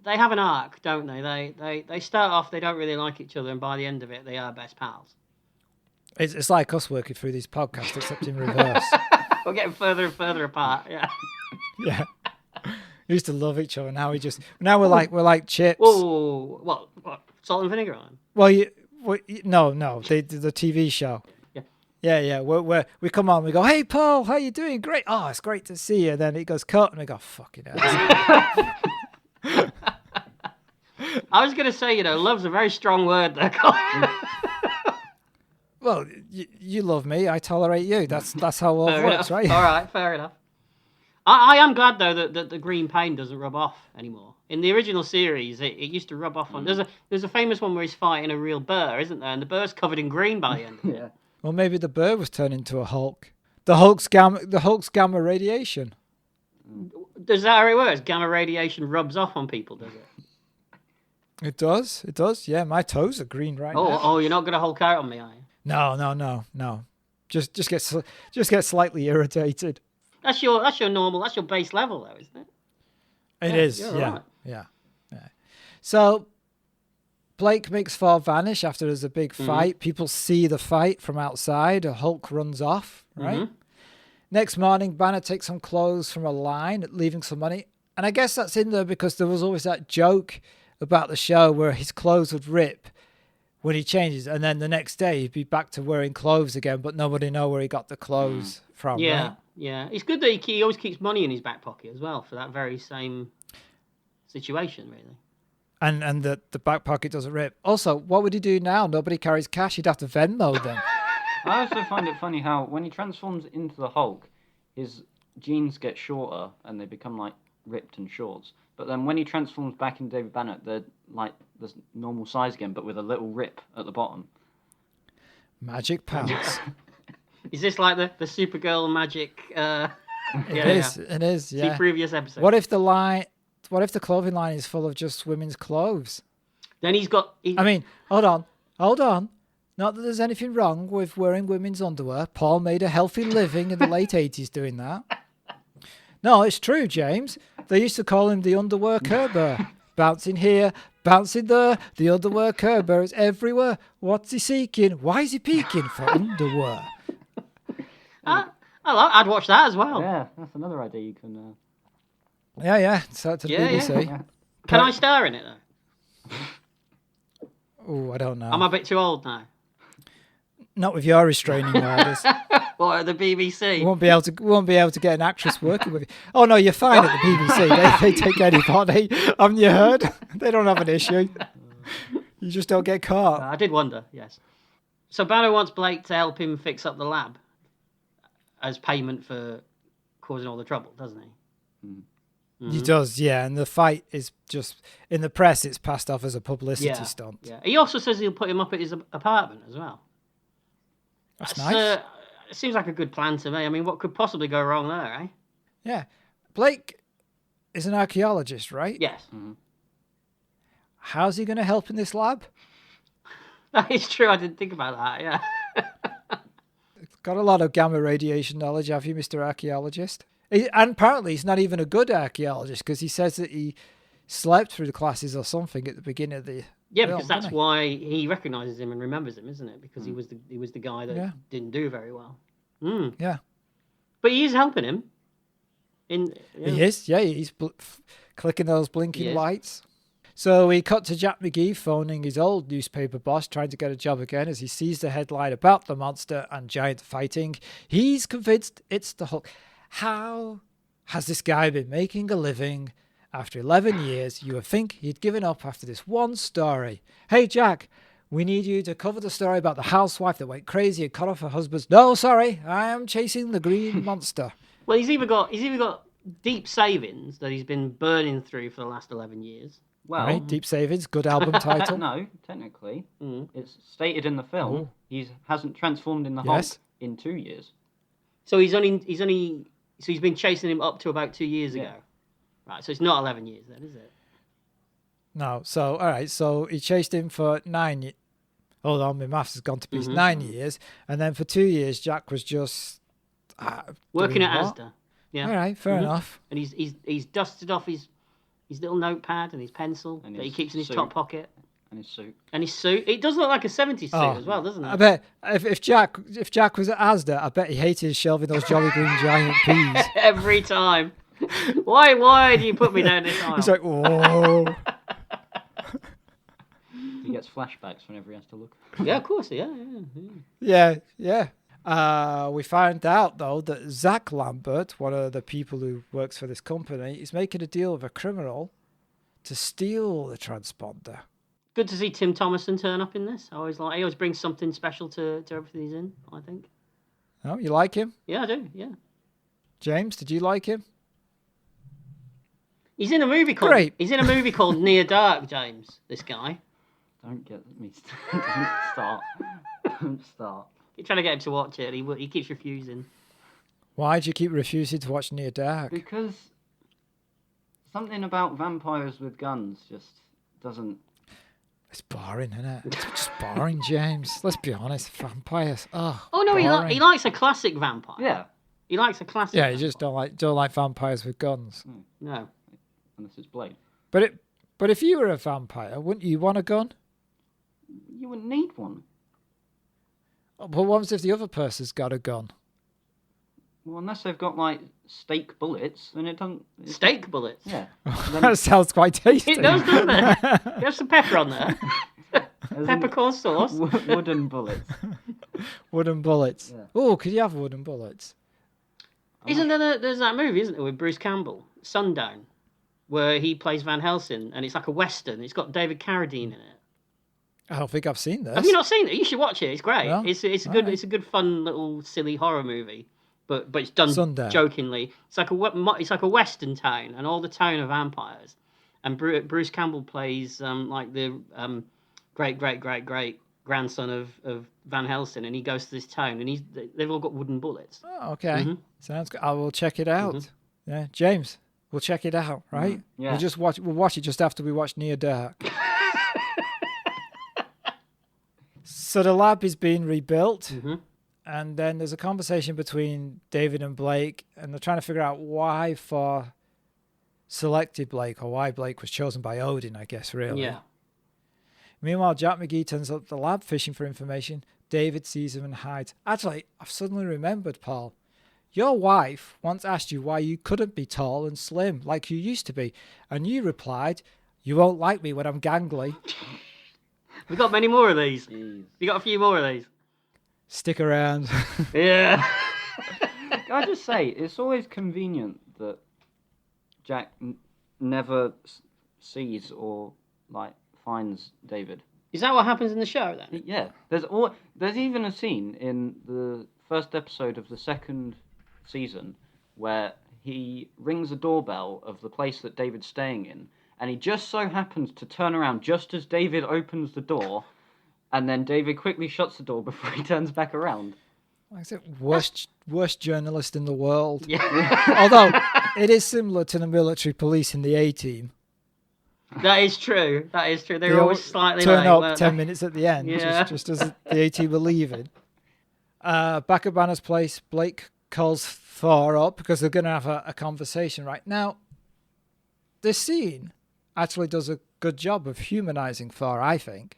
have an arc, don't they? They start off, they don't really like each other, and by the end of it, they are best pals. It's like us working through these podcasts, except in reverse. We're getting further and further apart. Yeah. Yeah. We used to love each other. Now we're like chips. Oh, what? Salt and vinegar on them? Well, no, the TV show. Yeah. Yeah. We come on, we go, hey Paul, how you doing? Great. Oh, it's great to see you. Then it goes cut, and we go, fucking hell. I was gonna say, love's a very strong word there, Colin. Well, you love me, I tolerate you. That's how love Fair works, enough. right? All right, fair enough. I am glad though that the green paint doesn't rub off anymore. In the original series, it used to rub off on. There's a famous one where he's fighting a real bear, isn't there? And the bear's covered in green by the end of it. Yeah. Well, maybe the bird was turned into a Hulk. The Hulk's gamma radiation. Does that how it works? Gamma radiation rubs off on people, does it? It does. Yeah, my toes are green right now. Oh, you're not gonna Hulk out on me, are you? No. Just get slightly irritated. That's your normal. That's your base level, though, isn't it? It is. Right. Yeah. So Blake makes Thor vanish after there's a big fight. People see the fight from outside. A Hulk runs off. Right. Mm-hmm. Next morning, Banner takes some clothes from a line, leaving some money. And I guess that's in there because there was always that joke about the show where his clothes would rip when he changes, and then the next day he'd be back to wearing clothes again, but nobody know where he got the clothes from. Yeah, right? yeah. It's good that he always keeps money in his back pocket as well for that very same situation, really. And the back pocket doesn't rip. Also, what would he do now? Nobody carries cash. He'd have to Venmo then. I also find it funny how when he transforms into the Hulk, his jeans get shorter and they become like ripped and shorts. But then when he transforms back into David Banner, they're like this normal size again, but with a little rip at the bottom. Magic pants. Is this like the Supergirl magic? It is. Yeah. See previous episode. What if the clothing line is full of just women's clothes? Then I mean, hold on. Not that there's anything wrong with wearing women's underwear. Paul made a healthy living in the late 80s doing that. No, it's true, James. They used to call him the underwear Kerber. Bouncing here, bouncing there. The underwear Kerber is everywhere. What's he seeking? Why is he peeking for underwear? I'd watch that as well. Yeah, that's another idea you can... Yeah. So to the BBC. Yeah. Can I star in it, though? Oh, I don't know. I'm a bit too old now. Not with your restraining orders. What, at the BBC? We won't be able to get an actress working with you. Oh no, you're fine at the BBC. They take anybody. Haven't you heard? They don't have an issue. You just don't get caught. I did wonder, yes. So Banner wants Blake to help him fix up the lab as payment for causing all the trouble, doesn't he? Mm. He does, yeah. And the fight is just in the press. It's passed off as a publicity stunt. Yeah. He also says he'll put him up at his apartment as well. That's nice. It seems like a good plan to me. I mean, what could possibly go wrong there, eh? Yeah. Blake is an archaeologist, right? Yes. How's he going to help in this lab? That is true. I didn't think about that. Yeah. Got a lot of gamma radiation knowledge, have you, Mr. Archaeologist? And apparently he's not even a good archaeologist because he says that he slept through the classes or something at the beginning of the Yeah, film, because that's didn't he? why he recognises him and remembers him, isn't it? Because he was the guy that Yeah. didn't do very well. Mm. Yeah. But he is helping him. He He is, he's clicking those He blinking is. lights. So we cut to Jack McGee phoning his old newspaper boss, trying to get a job again as he sees the headline about the monster and giant fighting. He's convinced it's the Hulk. How has this guy been making a living after 11 years? You would think he'd given up after this one story. Hey, Jack, we need you to cover the story about the housewife that went crazy and cut off her husband's... No, sorry, I am chasing the green monster. Well, he's either got deep savings that he's been burning through for the last 11 years. Well, Right, Deep Savings, good album title. no, technically, Mm. it's stated in the film Oh. he hasn't transformed in the Yes. Hulk in 2 years. So he's been chasing him up to about 2 years ago. Yeah. Right, so it's not 11 years then, is it? No, so, all right, so he chased him for 9 years. Hold on, my maths has gone to pieces. 9 years. And then for 2 years, Jack was just... Working doing at what? Asda. Yeah. All right, fair enough. And he's dusted off his little notepad and his pencil And that he his keeps in his suit. top pocket. And his suit. And his suit. It does look like a 70s suit Oh, as well, doesn't it? I bet if Jack was at Asda, I bet he hated shelving those Jolly Green Giant peas. Every time. Why do you put me down this aisle? He's like, whoa. He gets flashbacks whenever he has to look. Yeah, of course, yeah. We found out, though, that Zach Lambert, one of the people who works for this company, is making a deal with a criminal to steal the transponder. Good to see Tim Thomason turn up in this. He always brings something special to everything he's in, I think. Oh, you like him? Yeah, I do, yeah. James, did you like him? He's in a movie called Great. He's in a movie called Near Dark, James, this guy. Don't get me don't start. Don't start. You're trying to get him to watch it, he keeps refusing. Why do you keep refusing to watch Near Dark? Because something about vampires with guns just doesn't... It's boring, isn't it? It's just boring, James. Let's be honest. Vampires. Oh No, boring. he likes a classic vampire. Yeah, He likes a classic Yeah, vampire. you just don't like vampires with guns. No. unless it's Blade. But if you were a vampire, wouldn't you want a gun? You wouldn't need one. But what if the other person's got a gun? Well, unless they've got, like, steak bullets, then it doesn't... Steak bullets. Yeah. That sounds quite tasty. It does, doesn't it? You have some pepper on there. Peppercorn sauce. Wooden bullets. Wooden bullets. Yeah. Oh, could you have wooden bullets? Isn't there's that movie, isn't there, with Bruce Campbell, Sundown, where he plays Van Helsing, and it's like a western. It's got David Carradine in it. I don't think I've seen this. Have you not seen it? You should watch it. It's great. No? It's a good Alright. it's a good fun little silly horror movie, but it's done Sundown. jokingly. It's like a western town, and all the town are vampires, and Bruce Campbell plays like the great grandson of Van Helsing, and he goes to this town, and they've all got wooden bullets. Oh, okay. Mhm. Sounds good. I will check it out. Mhm. Yeah, James, we'll check it out, right? Yeah. We'll watch it just after we watch Near Dark. So the lab is being rebuilt, Mhm. and then there's a conversation between David and Blake, and they're trying to figure out why Thor selected Blake, or why Blake was chosen by Odin, I guess, really. Yeah. Meanwhile, Jack McGee turns up at the lab fishing for information. David sees him and hides. Actually, I've suddenly remembered, Paul. Your wife once asked you why you couldn't be tall and slim like you used to be, and you replied, "You won't like me when I'm gangly." We got many more of these. Jeez. You got a few more of these. Stick around. Yeah. Can I just say, it's always convenient that Jack never sees or, like, finds David. Is that what happens in the show then? Yeah, there's even a scene in the first episode of the second season where he rings the doorbell of the place that David's staying in, and he just so happens to turn around just as David opens the door, and then David quickly shuts the door before he turns back around. like I said, worst journalist in the world. Yeah. Although it is similar to the military police in the A-Team. That is true. That is true. They They were all always slightly turn late, up weren't 10 they? minutes at the end, Yeah. just as the A-Team are leaving. Back at Banner's place, Blake calls Thor up because they're going to have a conversation right now. This scene actually does a good job of humanizing Thor, I think.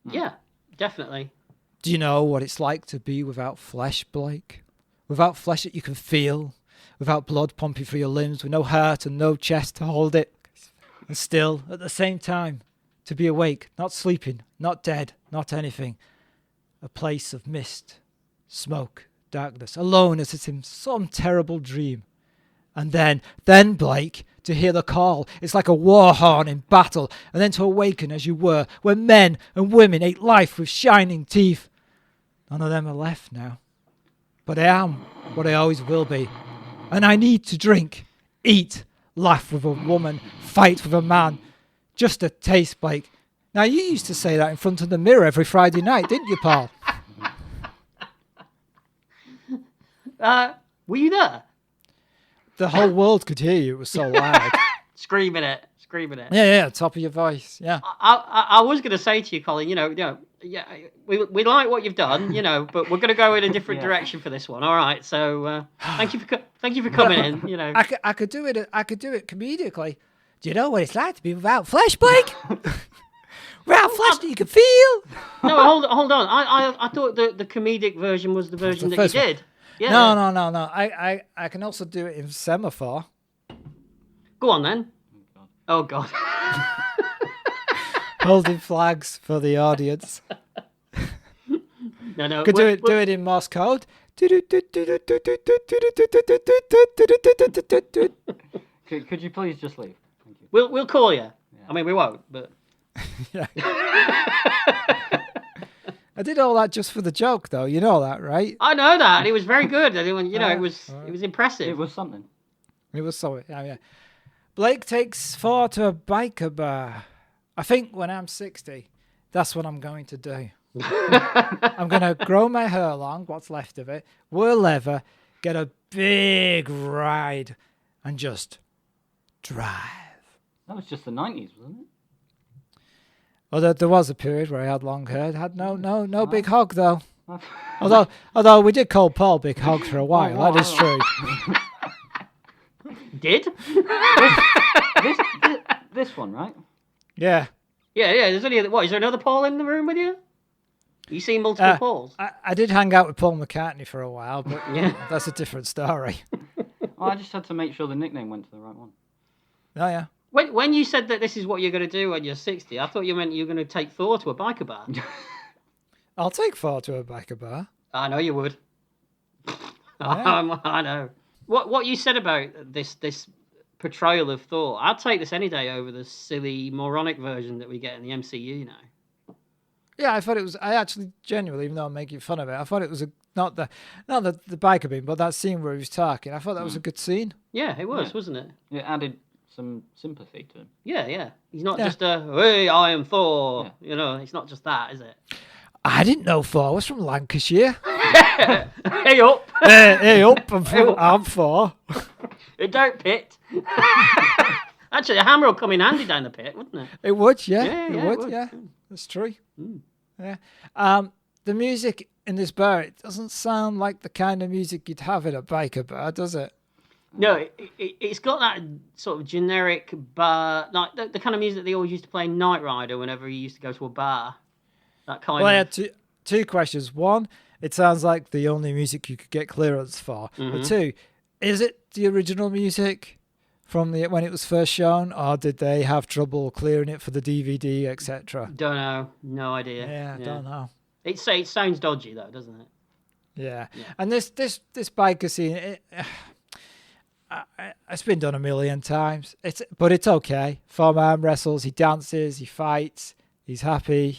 Yeah, definitely. Do you know what it's like to be without flesh, Blake? Without flesh that you can feel, without blood pumping through your limbs, with no heart and no chest to hold it. And still, at the same time, to be awake, not sleeping, not dead, not anything. A place of mist, smoke, darkness, alone as it's in some terrible dream. And then, Blake, to hear the call. It's like a war horn in battle, and then to awaken as you were, when men and women ate life with shining teeth. None of them are left now. But I am what I always will be. And I need to drink, eat, laugh with a woman, fight with a man. Just a taste, Blake. Now, you used to say that in front of the mirror every Friday night, didn't you, Paul? Were you there? The whole world could hear you. It was so loud. Screaming it. Yeah, top of your voice. Yeah. I was going to say to you, Colin, yeah, we like what you've done, but we're going to go in a different direction for this one. All right. So thank you for coming in. I could do it comedically. Do you know what it's like to be without flesh, Blake? Without flesh that you can feel. No, hold on. I thought the comedic version was the version that you did. Yeah. No. I can also do it in semaphore. Go on then. Oh God. Holding flags for the audience. No. Could do it in Morse code. Could you please just leave? Thank you. We'll call you. Yeah. I mean, we won't, but. Yeah. I did all that just for the joke, though. You know that, right? I know that. It was very good. It was impressive. It was something. It was so. Yeah. Blake takes Thor to a biker bar. I think when I'm 60, that's what I'm going to do. I'm going to grow my hair long, what's left of it, wear leather, get a big ride, and just drive. That was just the 90s, wasn't it? Although there was a period where I had long hair. It had no big hog, though. Although we did call Paul Big Hog for a while. That is true. Did? This one, right? Yeah. Yeah. There's only is there another Paul in the room with you? You seen multiple Pauls? I did hang out with Paul McCartney for a while, but Yeah. that's a different story. Oh, I just had to make sure the nickname went to the right one. Oh, yeah. When you said that this is what you're going to do when you're 60, I thought you meant you were going to take Thor to a biker bar. I'll take Thor to a biker bar. I know you would. Yeah. I know. What you said about this portrayal of Thor, I'd take this any day over the silly, moronic version that we get in the MCU now. Yeah, I thought it was. I actually genuinely, even though I'm making fun of it, I thought it was not the biker beam, but that scene where he was talking. I thought that was a good scene. Yeah, it was, wasn't it? It added some sympathy to him. Yeah. He's not just hey, I am Thor. Yeah. It's not just that, is it? I didn't know Thor was from Lancashire. Hey up. hey up! I'm Thor. It don't pit. Actually, a hammer will come in handy down the pit, wouldn't it? It would, yeah. Yeah, it it would, would. yeah. That's true. Mm. Yeah. The music in this bar, it doesn't sound like the kind of music you'd have in a biker bar, does it? No, it's got that sort of generic bar, like the kind of music that they always used to play in Knight Rider whenever he used to go to a bar. That kind Well, I of. had two questions. One, it sounds like the only music you could get clearance for. Mm-hmm. But two, is it the original music from when it was first shown, or did they have trouble clearing it for the DVD, etc.? Don't know. No idea. Yeah, don't know. It sounds dodgy though, doesn't it? Yeah. And this biker scene, it's been done a million times. But it's okay. Thor arm wrestles, he dances, he fights, he's happy.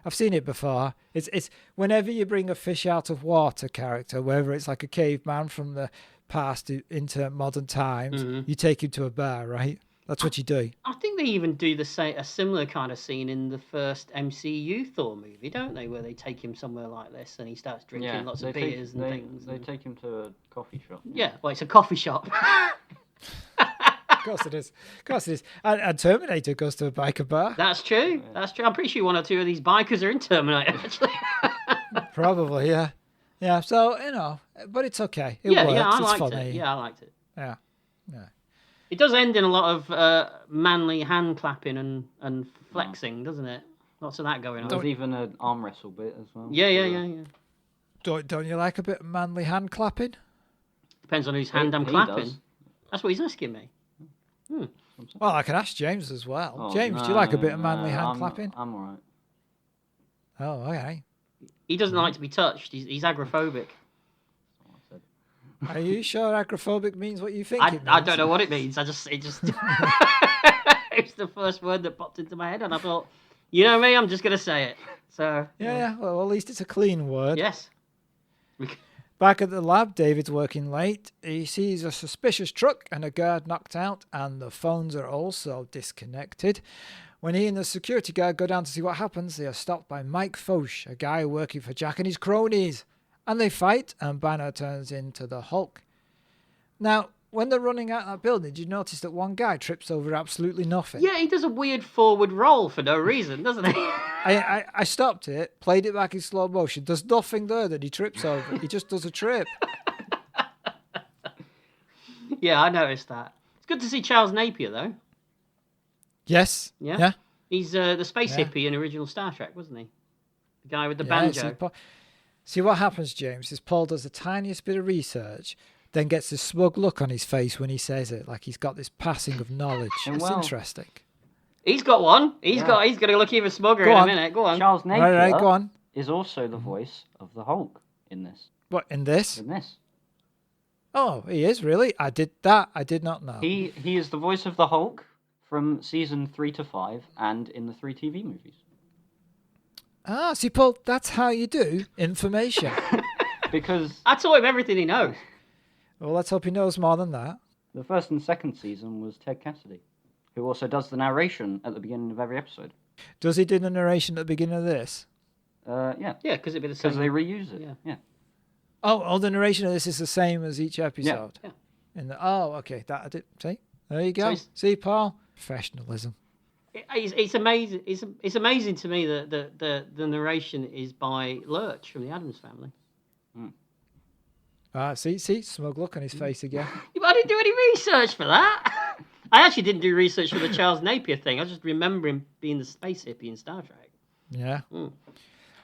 I've seen it before. It's whenever you bring a fish out of water character, whether it's like a caveman from the past into modern times, you take him to a bar, right? That's what you do. I think they even do a similar kind of scene in the first MCU Thor movie, don't they? Where they take him somewhere like this and he starts drinking lots of beers and things. They take him to a coffee shop. Yeah, well, it's a coffee shop. Of course it is. Of course it is. And Terminator goes to a biker bar. That's true. That's true. I'm pretty sure one or two of these bikers are in Terminator, actually. Probably, yeah. Yeah, so, but it's okay. It works. I it's liked funny. it. Yeah, I liked it. Yeah. Yeah. It does end in a lot of manly hand clapping and flexing, doesn't it? Lots of that going on. There's even an arm wrestle bit as well. Yeah. Don't you like a bit of manly hand clapping? Depends on whose hand I'm He clapping. does. That's what he's asking me. Well, I can ask James as well. Oh, James, do you like a bit of no, manly hand clapping? I'm alright. Oh, okay. He doesn't like to be touched. He's agoraphobic. Are you sure agoraphobic means what you think it means? I don't know what it means. It just it's the first word that popped into my head, and I thought, you know me, I'm just gonna say it. So Yeah, well, at least it's a clean word. yes. Back at the lab, David's working late. He sees a suspicious truck and a guard knocked out, and the phones are also disconnected. When he and the security guard go down to see what happens, they are stopped by Mike Foch, a guy working for Jack and his cronies. And they fight, and Banner turns into the Hulk. Now, when they're running out of that building, did you notice that one guy trips over absolutely nothing? Yeah, he does a weird forward roll for no reason, doesn't he? I stopped it, played it back in slow motion. There's nothing there that he trips over. He just does a trip. Yeah, I noticed that. It's good to see Charles Napier, though. Yes. Yeah? Yeah. He's the space Yeah. hippie in original Star Trek, wasn't he? The guy with the Yeah, banjo. See what happens, James, is Paul does the tiniest bit of research, then gets this smug look on his face when he says it, like he's got this passing of knowledge. It's Well, interesting. He's got one. He's Yeah. going to look even smugger Go in on. a minute. Go on. Charles Napier Right, go on. is also the voice of the Hulk in this. What, in this? In this. Oh, he is, really? I did not know. He is the voice of the Hulk from season 3 to 5 and in the 3 TV movies. Ah, see, Paul, that's how you do information. Because I taught him everything he knows. Well, let's hope he knows more than that. the first and second season was Ted Cassidy, who also does the narration at the beginning of every episode. Does he do the narration at the beginning of this? Yeah. Yeah, because it'd be the Because same. they reuse it. Yeah. Yeah. Oh, the narration of this is the same as each episode. Yeah. Okay, that I did. See, there you go. it's- See, Paul, professionalism. It's amazing. It's amazing to me that the narration is by Lurch from the Addams Family. See, smug look on his face again. Yeah, but I didn't do any research for that. I actually didn't do research for the Charles Napier thing. I just remember him being the space hippie in Star Trek. Yeah. Mm.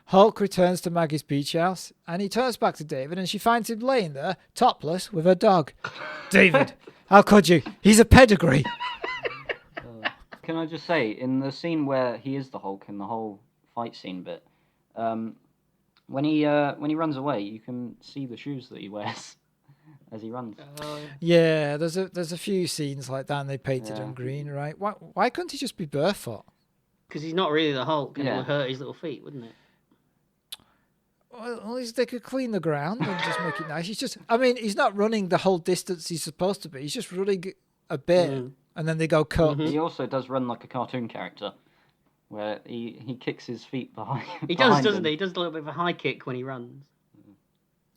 Hulk returns to Maggie's beach house, and he turns back to David, and she finds him laying there, topless, with her dog. David, how could you? He's a pedigree. Can I just say, in the scene where he is the Hulk, in the whole fight scene bit, when he runs away, you can see the shoes that he wears as he runs. Yeah, there's a few scenes like that, and they painted Yeah. him green, right? Why couldn't he just be barefoot? Because he's not really the Hulk, and it Yeah. would hurt his little feet, wouldn't it? Well, at least they could clean the ground and just make it nice. He's not running the whole distance he's supposed to be. He's just running a bit, and then they go cut. Mm-hmm. He also does run like a cartoon character, where he kicks his feet behind. He does, behind doesn't him. he? He does a little bit of a high kick when he runs.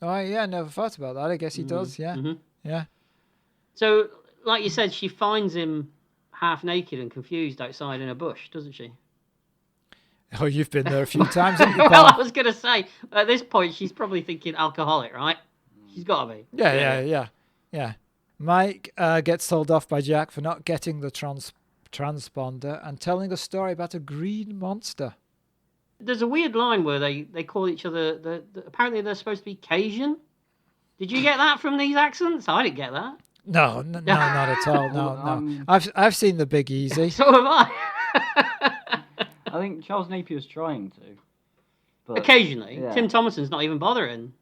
Oh, yeah, I never thought about that. I guess he does, yeah. Mhm. Yeah. So, like you said, she finds him half naked and confused outside in a bush, doesn't she? Oh, you've been there a few times, haven't you, Well, I pal? was going to say, at this point, she's probably thinking alcoholic, right? She's got to be. Yeah. Mike gets told off by Jack for not getting the transponder and telling a story about a green monster. There's a weird line where they call each other, apparently they're supposed to be Cajun. Did you get that from these accents? I didn't get that. No, not at all. No. Well, I've seen The Big Easy. So have I. I think Charles Napier's trying to. But Occasionally. yeah. Tim Thomason's not even bothering.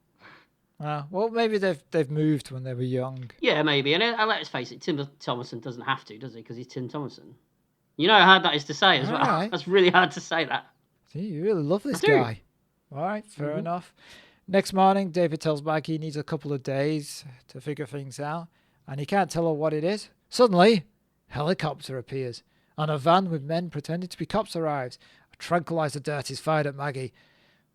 Well, maybe they've moved when they were young. Yeah, maybe. And let's face it, Tim Thomason doesn't have to, does he? Because he's Tim Thomason. You know how hard that is to say as well. Alright. That's really hard to say that. See, you really love this I do. guy. All right, fair enough. Next morning, David tells Maggie he needs a couple of days to figure things out, and he can't tell her what it is. Suddenly, helicopter appears, and a van with men pretending to be cops arrives. A tranquilizer dart is fired at Maggie.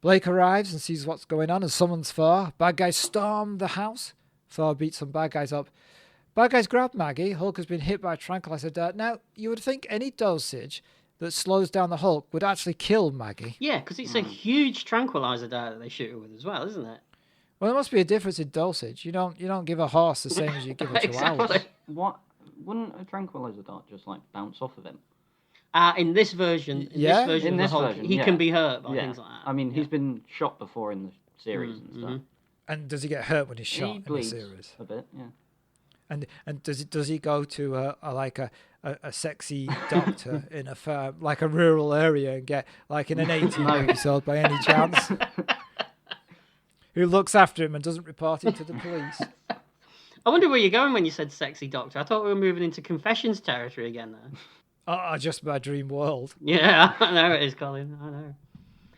Blake arrives and sees what's going on and summons Thor. Bad guys storm the house. Thor beats some bad guys up. Bad guys grab Maggie. Hulk has been hit by a tranquilizer dart. Now, you would think any dosage that slows down the Hulk would actually kill Maggie. Yeah, because it's a huge tranquilizer dart that they shoot her with as well, isn't it? Well, there must be a difference in dosage. You don't give a horse the same as you give a chihuahua. Exactly. What? Wouldn't a tranquilizer dart just like bounce off of him? In this version, In this of the Hulk, he can be hurt by things like that. I mean, he's been shot before in the series and stuff. And does he get hurt when he's shot He in the bleeds series? a bit, yeah. And does he go to a sexy doctor in a firm, like a rural area and get like in an 18 episode by any chance? Who looks after him and doesn't report it to the police? I wonder where you're going when you said sexy doctor. I thought we were moving into confessions territory again there. Oh, just my dream world. Yeah, I know it is, Colin. I know.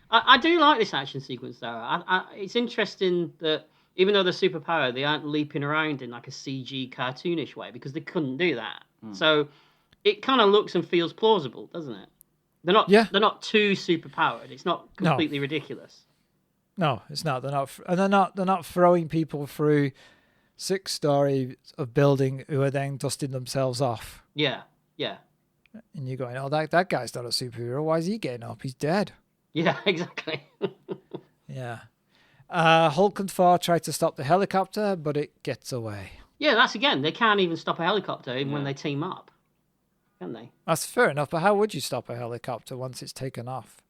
I do like this action sequence, though. It's interesting that even though they're superpowered, they aren't leaping around in like a CG cartoonish way because they couldn't do that. So it kind of looks and feels plausible, doesn't it? They're not. Yeah. They're not too superpowered. It's not completely ridiculous. No, it's not. They're not throwing people through 6 stories of building who are then dusting themselves off. Yeah. And you're going, oh, that guy's not a superhero. Why is he getting up? He's dead. Yeah, exactly. Yeah. Hulk and Thor try to stop the helicopter, but it gets away. Yeah, that's again. They can't even stop a helicopter even when they team up, can they? That's fair enough, but how would you stop a helicopter once it's taken off?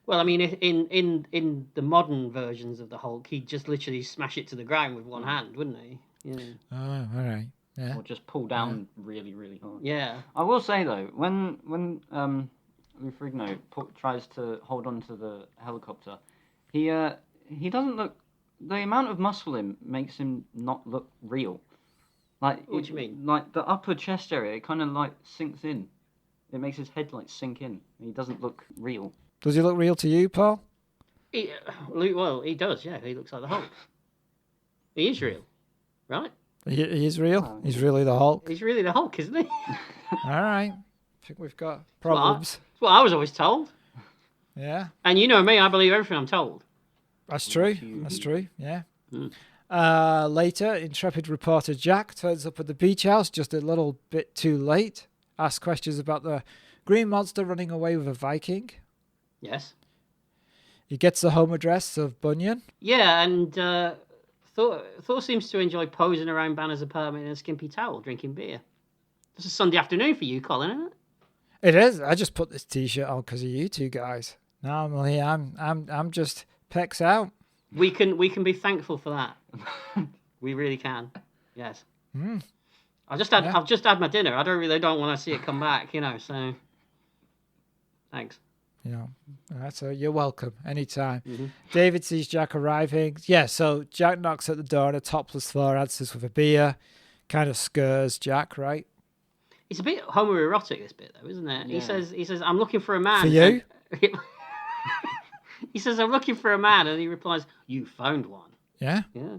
Well, I mean, in the modern versions of the Hulk, he'd just literally smash it to the ground with one hand, wouldn't he? Yeah. Oh, all right. Yeah. Or just pull down really, really hard. Yeah. I will say though, when Lou Ferrigno tries to hold on to the helicopter, he doesn't look. The amount of muscle in makes him not look real. Like What do you mean? Like the upper chest area, it kind of like sinks in. It makes his head like sink in. He doesn't look real. Does he look real to you, Paul? He does. Yeah, he looks like the Hulk. He is real, right? He is real. He's really the Hulk. He's really the Hulk, isn't he? All right. I think we've got problems. That's what I was always told. Yeah. And you know me, I believe everything I'm told. That's true. That's true. Yeah. Later, intrepid reporter Jack turns up at the beach house just a little bit too late. Asks questions about the green monster running away with a Viking. Yes. He gets the home address of Bunyan. Yeah, and Thor seems to enjoy posing around Banner's apartment in a skimpy towel, drinking beer. It's a Sunday afternoon for you, Colin, isn't it? It is. I just put this T-shirt on because of you two guys. Normally, I'm just pecs out. We can be thankful for that. We really can. Yes. I've just had my dinner. I don't want to see it come back, so thanks. So you're welcome anytime. David sees Jack arriving. Yeah, so Jack knocks at the door and a topless Thor answers with a beer. Kind of scares Jack, right? It's a bit homoerotic, this bit, though, isn't it? Yeah. He says, I'm looking for a man. For you? He says, I'm looking for a man, and he replies, you found one. Yeah. Yeah.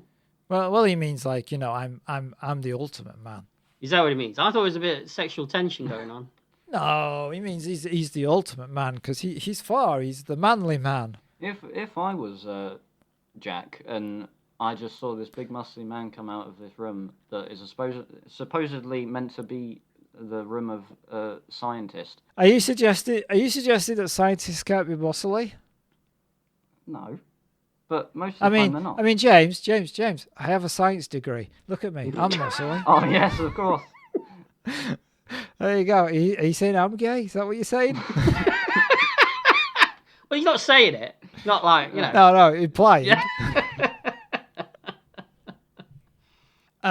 Well, he means like, I'm the ultimate man. Is that what he means? I thought there was a bit of sexual tension going on. No, he means he's the ultimate man because he's Thor. He's the manly man. If I was Jack and I just saw this big muscly man come out of this room that is supposedly meant to be the room of a scientist. Are you suggesting that scientists can't be muscly? No, but most of the time they're not. I mean, James. I have a science degree. Look at me. I'm muscly. Oh yes, of course. There you go. Are you saying I'm gay? Is that what you're saying? Well, he's not saying it. Not like, No, implying. Yeah.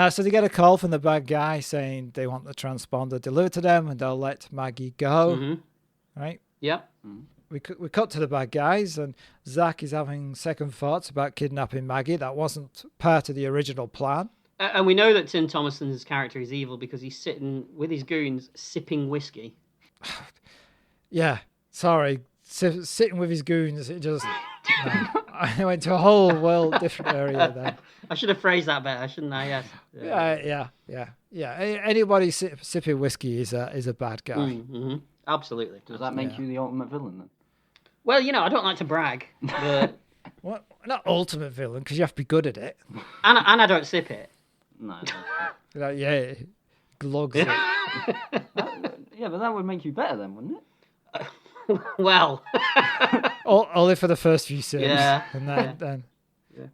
So they get a call from the bad guy saying they want the transponder delivered to them and they'll let Maggie go. Mm-hmm. Right? Yep. We cut to the bad guys and Zach is having second thoughts about kidnapping Maggie. That wasn't part of the original plan. And we know that Tim Thomerson's character is evil because he's sitting with his goons sipping whiskey. Yeah, sorry. Sitting with his goons, it just I went to a whole world different area then. I should have phrased that better, shouldn't I? Yes. Yeah. Anybody sipping whiskey is a bad guy. Mm-hmm. Absolutely. Does that make you the ultimate villain then? Well, I don't like to brag, but What? Not ultimate villain because you have to be good at it. and I don't sip it. No. Like, yeah, glugs it. Yeah, but that would make you better then, wouldn't it? Well, Only for the first few sips. Yeah. And then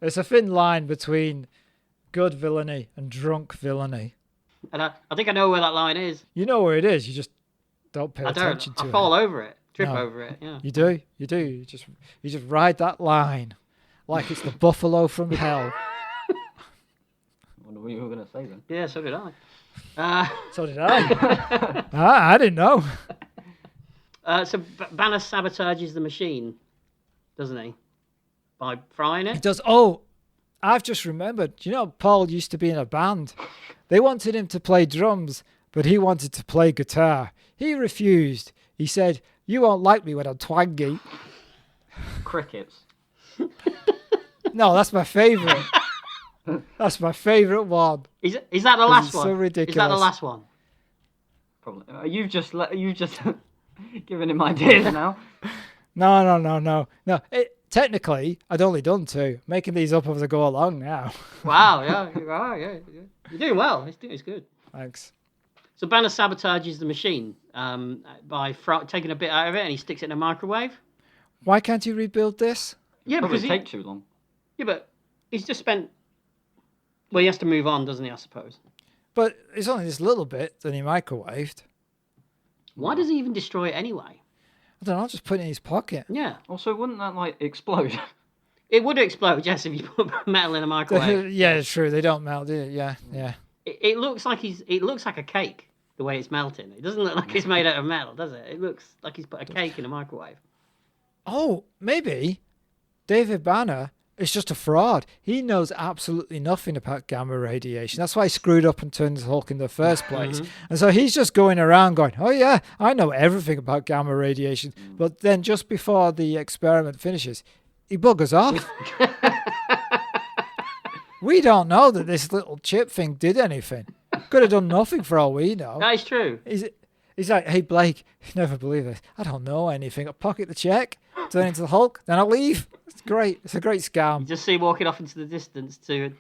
it's a thin line between good villainy and drunk villainy. and I think I know where that line is. You know where it is. You just don't pay I attention don't. to I it. fall over it, trip No. over it. Yeah. You do. You just ride that line like it's the buffalo from hell. I wonder what you were going to say then. Yeah. So did I. So did I. I didn't know. So Banner sabotages the machine, doesn't he? By frying He it. does. Oh, I've just remembered. You know, Paul used to be in a band. They wanted him to play drums, but he wanted to play guitar. He refused. He said, "You won't like me when I'm twangy." Crickets. No, that's my favourite. That's my favourite one. Is that the last it's one? so Is that the ridiculous. last one? Probably. You've just given him ideas now. No. Technically, I'd only done two. Making these up as I go along now. Wow. Yeah. You are. Yeah. You're doing well. It's good. Thanks. So Banner sabotages the machine by taking a bit out of it, and he sticks it in a microwave. Why can't you rebuild this? Yeah, Probably because take too long. Yeah, but he's just spent. Well, he has to move on, doesn't he? I suppose. But it's only this little bit that he microwaved. Why does he even destroy it anyway? I don't know, just put it in his pocket. Yeah, Also, wouldn't that explode? it would explode. Yes, if you put metal in a microwave. Yeah, it's true. They don't melt, do it? Yeah. It looks like It looks like a cake the way it's melting. It doesn't look like it's made out of metal, does it? It looks like he's put a cake in a microwave. Oh, maybe David Banner is just a fraud. He knows absolutely nothing about gamma radiation. That's why he screwed up and turned into Hulk in the first place. And so he's just going around going, "Oh yeah, I know everything about gamma radiation." But then just before the experiment finishes, he buggers off. We don't know that this little chip thing did anything. Could have done nothing for all we know. That is true. He's like, "Hey Blake, you never believe this. I don't know anything. I'll pocket the check, turn into the Hulk, then I'll leave." It's great. It's a great You scam. just see him walking off into the distance to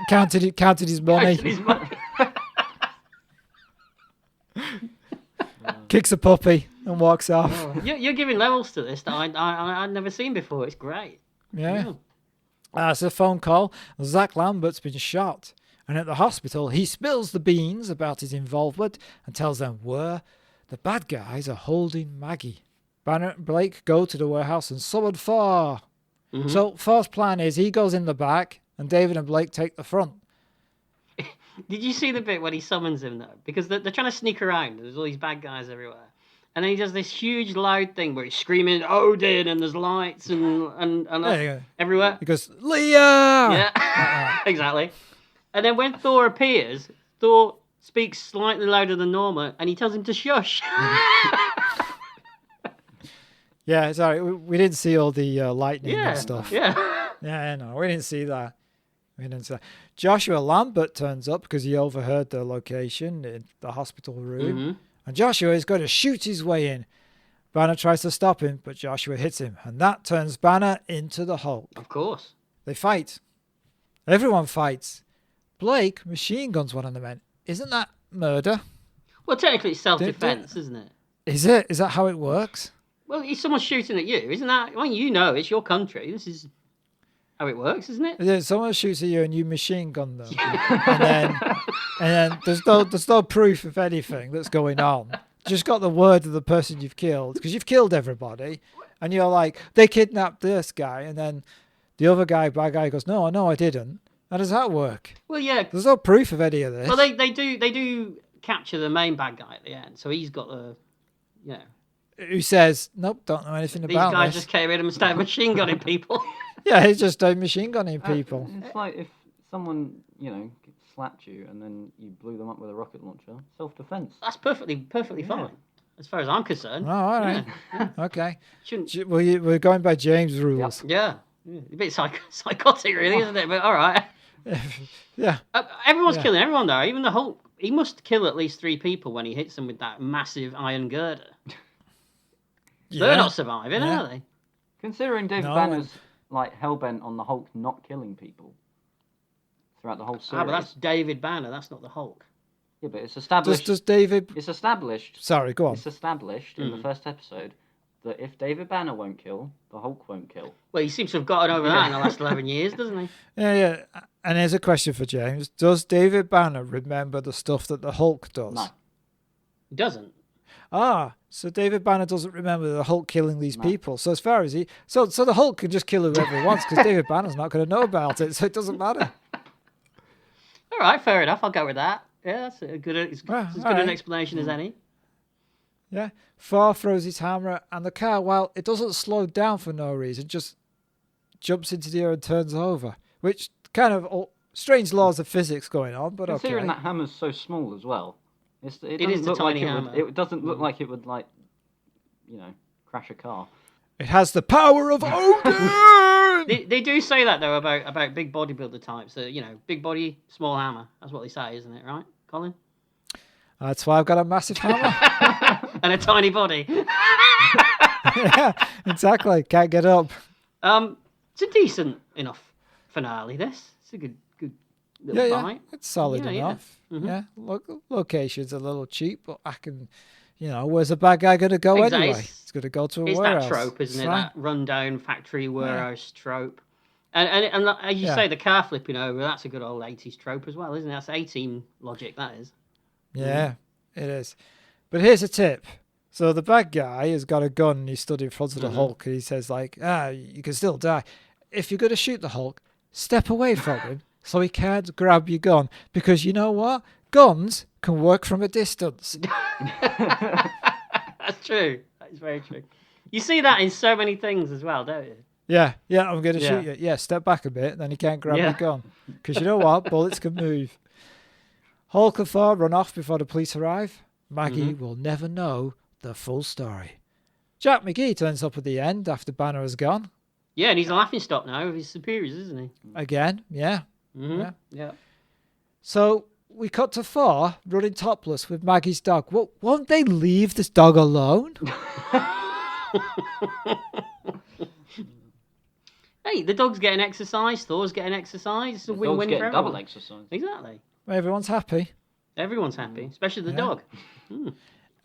Counted his money, His money. kicks a puppy, and walks off. You're giving levels to this that I'd never seen before. It's great. Yeah. It's a phone call. Zach Lambert's been shot. And at the hospital, he spills the beans about his involvement and tells them where the bad guys are holding Maggie. Banner and Blake go to the warehouse and summon Thor. So Thor's plan is he goes in the back and David and Blake take the front. Did you see the bit when he summons him though? Because they're trying to sneak around. There's all these bad guys everywhere. And then he does this huge loud thing where he's screaming Odin and there's lights and There you go. everywhere. He goes, "Leah!" Yeah, exactly. And then when Thor appears, Thor speaks slightly louder than normal and he tells him to shush. Yeah, sorry. We didn't see all the lightning Yeah, and stuff. yeah. Yeah, no, we didn't see that. Joshua Lambert turns up because he overheard the location in the hospital room. And Joshua is going to shoot his way in. Banner tries to stop him, but Joshua hits him. And that turns Banner into the Hulk. Of course. They fight. Everyone fights. Blake machine guns one of the men. Isn't that murder? Well, technically it's self-defense, isn't it? Is it? Is that how it works? Well, if someone's shooting at you, isn't that? I mean, you know, it's your country. This is how it works, isn't it? Yeah, someone shoots at you and you machine gun them. and then there's no proof of anything that's going on. Just got the word of the person you've killed because you've killed everybody. And you're like, they kidnapped this guy. And then the other guy, bad guy, goes, no, I didn't. How does that work? Well, yeah. There's no proof of any of this. Well, they do capture the main bad guy at the end. So he's got the, you know. Who says, nope, don't know anything These about guys this. just came in and started machine gunning people. Yeah, he's just machine gunning people. It's like if someone, slapped you and then you blew them up with a rocket launcher. Self-defense. That's perfectly fine. as far as I'm concerned. Oh, all right. Yeah. Okay. Shouldn't. Well, we're going by James' rules. Yeah. A bit psychotic, really, isn't it? But all right. Yeah. Everyone's Yeah. killing everyone, though. Even the Hulk. He must kill at least 3 people when he hits them with that massive iron girder. They're not surviving, Yeah. are they? Considering David No, Banner's like hellbent on the Hulk not killing people throughout the whole series. But that's David Banner. That's not the Hulk. Yeah, but it's established. Does David... It's established. Sorry, go on. It's established in the first episode that if David Banner won't kill, the Hulk won't kill. Well, he seems to have gotten over that in the last 11 years, doesn't he? Yeah. And here's a question for James. Does David Banner remember the stuff that the Hulk does? No. He doesn't. So David Banner doesn't remember the Hulk killing these people. So as far as so the Hulk can just kill whoever he wants because David Banner's not going to know about it, so it doesn't matter. All right, fair enough. I'll go with that. Yeah, that's a good. It's as good an explanation as any. Yeah. Thor throws his hammer, and the car, while it doesn't slow down for no reason, just jumps into the air and turns over, which kind of strange laws of physics going on, but Considering okay. that hammer's so small as well, it is doesn't the look like tiny it hammer. would. It doesn't look like it would crash a car. It has the power of Odin! They do say that though about big bodybuilder types. That big body, small hammer. That's what they say, isn't it? Right, Colin? That's why I've got a massive hammer. And a tiny body. Yeah, exactly. Can't get up. It's a decent enough finale. It's a good little Yeah. fight. It's solid Yeah. enough. Mhm. Yeah. Location's a little cheap, but I can, where's the bad guy going to go Exactly. anyway? He's going to go to a It's warehouse. that trope, isn't it? Fine. That rundown factory warehouse trope. And as you Yeah. say, the car flipping over, that's a good old 80s trope as well, isn't it? That's A-team logic, that is. Yeah, it is. But here's a tip. So the bad guy has got a gun and he stood in front of the Hulk and he says you can still die. If you're going to shoot the Hulk, step away from him so he can't grab your gun. Because you know what? Guns can work from a distance. That's true. That is very true. You see that in so many things as well, don't you? Yeah, I'm going to Yeah. shoot you. Yeah, step back a bit, then he can't grab your gun. Because you know what? Bullets can move. Hulk and Thor run off before the police arrive. Maggie will never know the full story. Jack McGee turns up at the end after Banner has gone. Yeah, and he's a laughing stock now of his superiors, isn't he? Again, yeah. Mm-hmm. Yeah. So we cut to Thor running topless with Maggie's dog. Well, won't they leave this dog alone? Hey, the dog's getting exercise, Thor's getting exercise. It's a win-win for everyone. Double exercise. Exactly. Everyone's happy. Everyone's happy, especially the dog.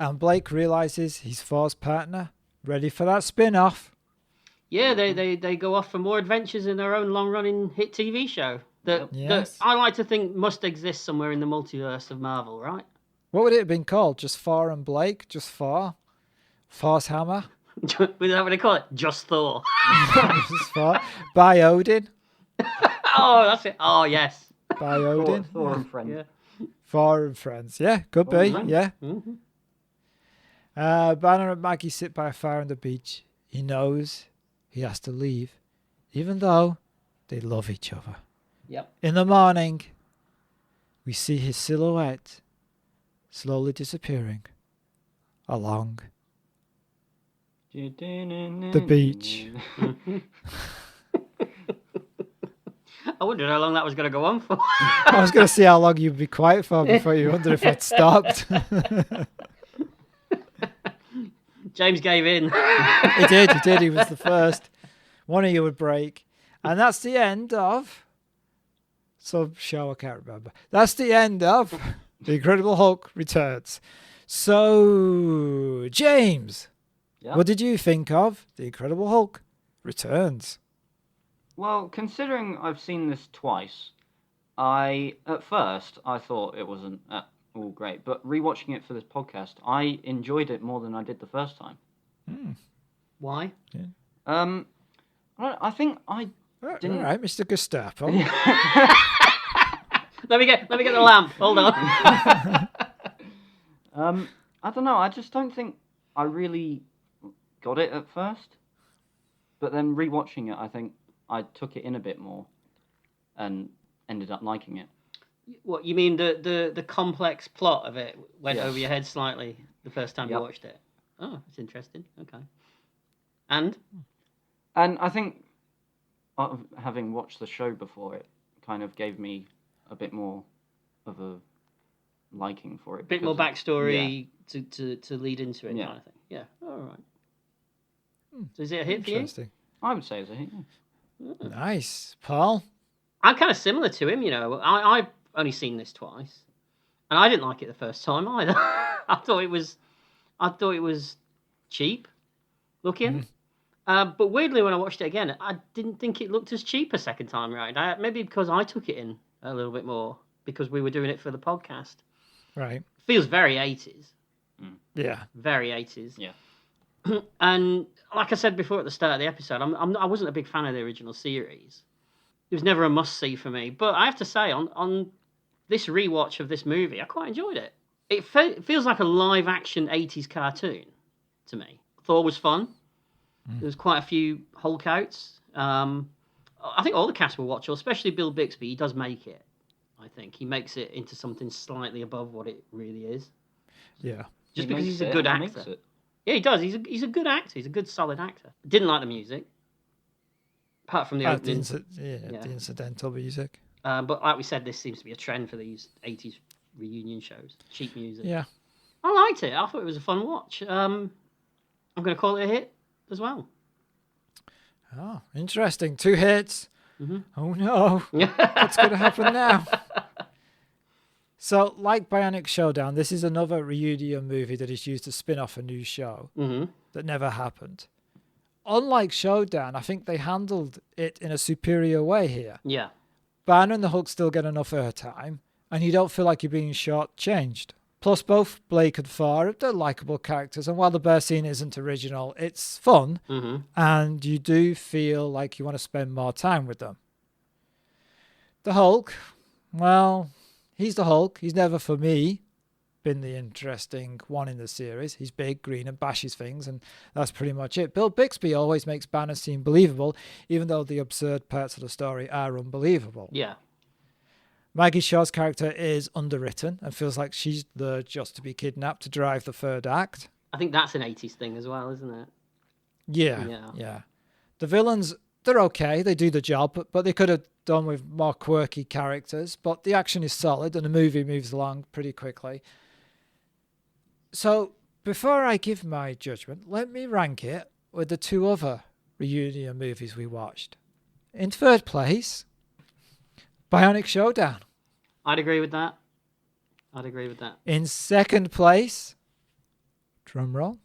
And Blake realises he's Thor's partner, ready for that spin-off. Yeah, they go off for more adventures in their own long-running hit TV show that Yes. I like to think must exist somewhere in the multiverse of Marvel, right? What would it have been called? Just Thor and Blake? Just Thor? Thor's hammer? Is that what they call it? Just Thor. Just Thor. By Odin? Oh, that's it. Oh, yes. By Odin? Thor and friends. Yeah. Thor and friends. Yeah, could be. friends. Yeah. Mm-hmm. Banner and Maggie sit by a fire on the beach. He knows he has to leave, even though they love each other. Yep. In the morning, we see his silhouette slowly disappearing along the beach. I wondered how long that was going to go on for. I was going to see how long you'd be quiet for before you wondered if I'd stopped. James gave in. He did. He was the first. One of you would break. And that's the end of some show I can't remember. That's the end of The Incredible Hulk Returns. So, James, Yeah. what did you think of The Incredible Hulk Returns? Well, considering I've seen this twice, at first I thought it wasn't all great, but rewatching it for this podcast, I enjoyed it more than I did the first time. Why? I think I All didn't. right, Mr. Gestapo. Let me get the lamp. Hold on. I don't know. I just don't think I really got it at first, but then rewatching it, I think I took it in a bit more, and ended up liking it. What you mean? The complex plot of it went Yes. over your head slightly the first time you Yep. watched it. Oh, that's interesting. Okay. And I think having watched the show before, it kind of gave me a bit more of a liking for it. a bit more backstory to lead into it, kind of thing. Yeah. All right. So is it a hit for you? Interesting. I would say it's a hit. Yeah. Nice. Paul? I'm kind of similar to him, you know. I've only seen this twice, and I didn't like it the first time either. I thought it was cheap looking. But weirdly, when I watched it again, I didn't think it looked as cheap a second time round. Maybe because I took it in a little bit more because we were doing it for the podcast. Right. Feels very 80s. Yeah. Very 80s. Yeah. And like I said before at the start of the episode, I wasn't a big fan of the original series. It was never a must-see for me. But I have to say, on this rewatch of this movie, I quite enjoyed it. It feels like a live-action 80s cartoon to me. Thor was fun. There was quite a few Hulk outs. I think all the cast were watchable, especially Bill Bixby. He does make it, I think. He makes it into something slightly above what it really is. Yeah. Just because he's a good actor. Yeah, he does. He's a good actor. He's a good, solid actor. Didn't like the music. Apart from the opening. The incidental music. But like we said, this seems to be a trend for these 80s reunion shows. Cheap music. Yeah. I liked it. I thought it was a fun watch. I'm going to call it a hit as well. Oh, interesting. 2 hits. Mm-hmm. Oh, no. What's going to happen now? So, like Bionic Showdown, this is another reunion movie that is used to spin off a new show that never happened. Unlike Showdown, I think they handled it in a superior way here. Yeah. Banner and the Hulk still get enough airtime, and you don't feel like you're being shortchanged. Plus, both Blake and Thor, they're likeable characters, and while the bear scene isn't original, it's fun, and you do feel like you want to spend more time with them. The Hulk, well, he's the Hulk. He's never, for me, been the interesting one in the series. He's big, green, and bashes things, and that's pretty much it. Bill Bixby always makes Banner seem believable, even though the absurd parts of the story are unbelievable. Yeah. Maggie Shaw's character is underwritten and feels like she's there just to be kidnapped to drive the third act. I think that's an 80s thing as well, isn't it? Yeah. The villains, they're okay. They do the job, but they could have done with more quirky characters. But the action is solid and the movie moves along pretty quickly. So before I give my judgment, let me rank it with the 2 other reunion movies we watched. In third place, Bionic Showdown. I'd agree with that. In second place, drum roll,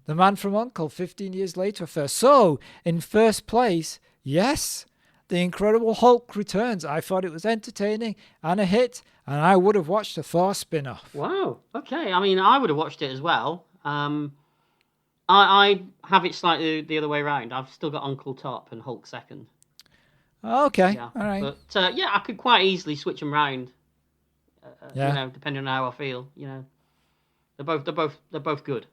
The Man from U.N.C.L.E. 15 years later first. So, in first place, yes, The Incredible Hulk returns. I thought it was entertaining and a hit, and I would have watched the Thor spin-off. Wow. Okay. I mean, I would have watched it as well. I have it slightly the other way around. I've still got Uncle Top and Hulk second. Okay, Yeah. all right. But I could quite easily switch them round. Yeah. You know, depending on how I feel. You know, they're both good.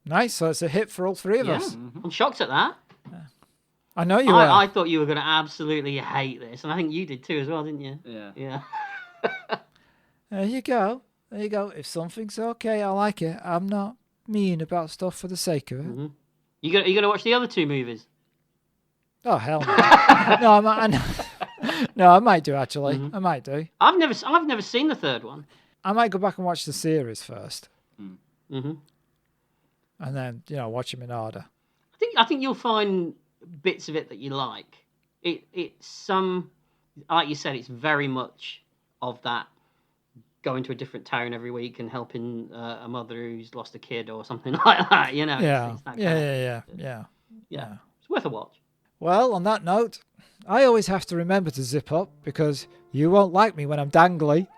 Nice, so it's a hit for all 3 of Yeah. us. I'm shocked at that. I know you were. I thought you were going to absolutely hate this, and I think you did too as well, didn't you? Yeah. There you go. If something's okay, I like it. I'm not mean about stuff for the sake of it. Mm-hmm. You going to watch the other 2 movies? Oh, hell no. No, I might do, actually. I might do. I've never seen the third one. I might go back and watch the series first. Mm-hmm. And then, watch them in order. I think you'll find bits of it that you like. It's like you said, it's very much of that going to a different town every week and helping a mother who's lost a kid or something like that. You know. Yeah. It's that Yeah. It's worth a watch. Well, on that note, I always have to remember to zip up because you won't like me when I'm dangly.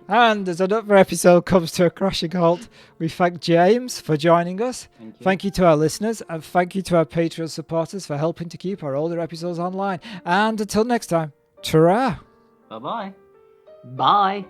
And as another episode comes to a crashing halt, we thank James for joining us. Thank you to our listeners, and thank you to our Patreon supporters for helping to keep our older episodes online. And until next time, ta-ra! Bye-bye. Bye.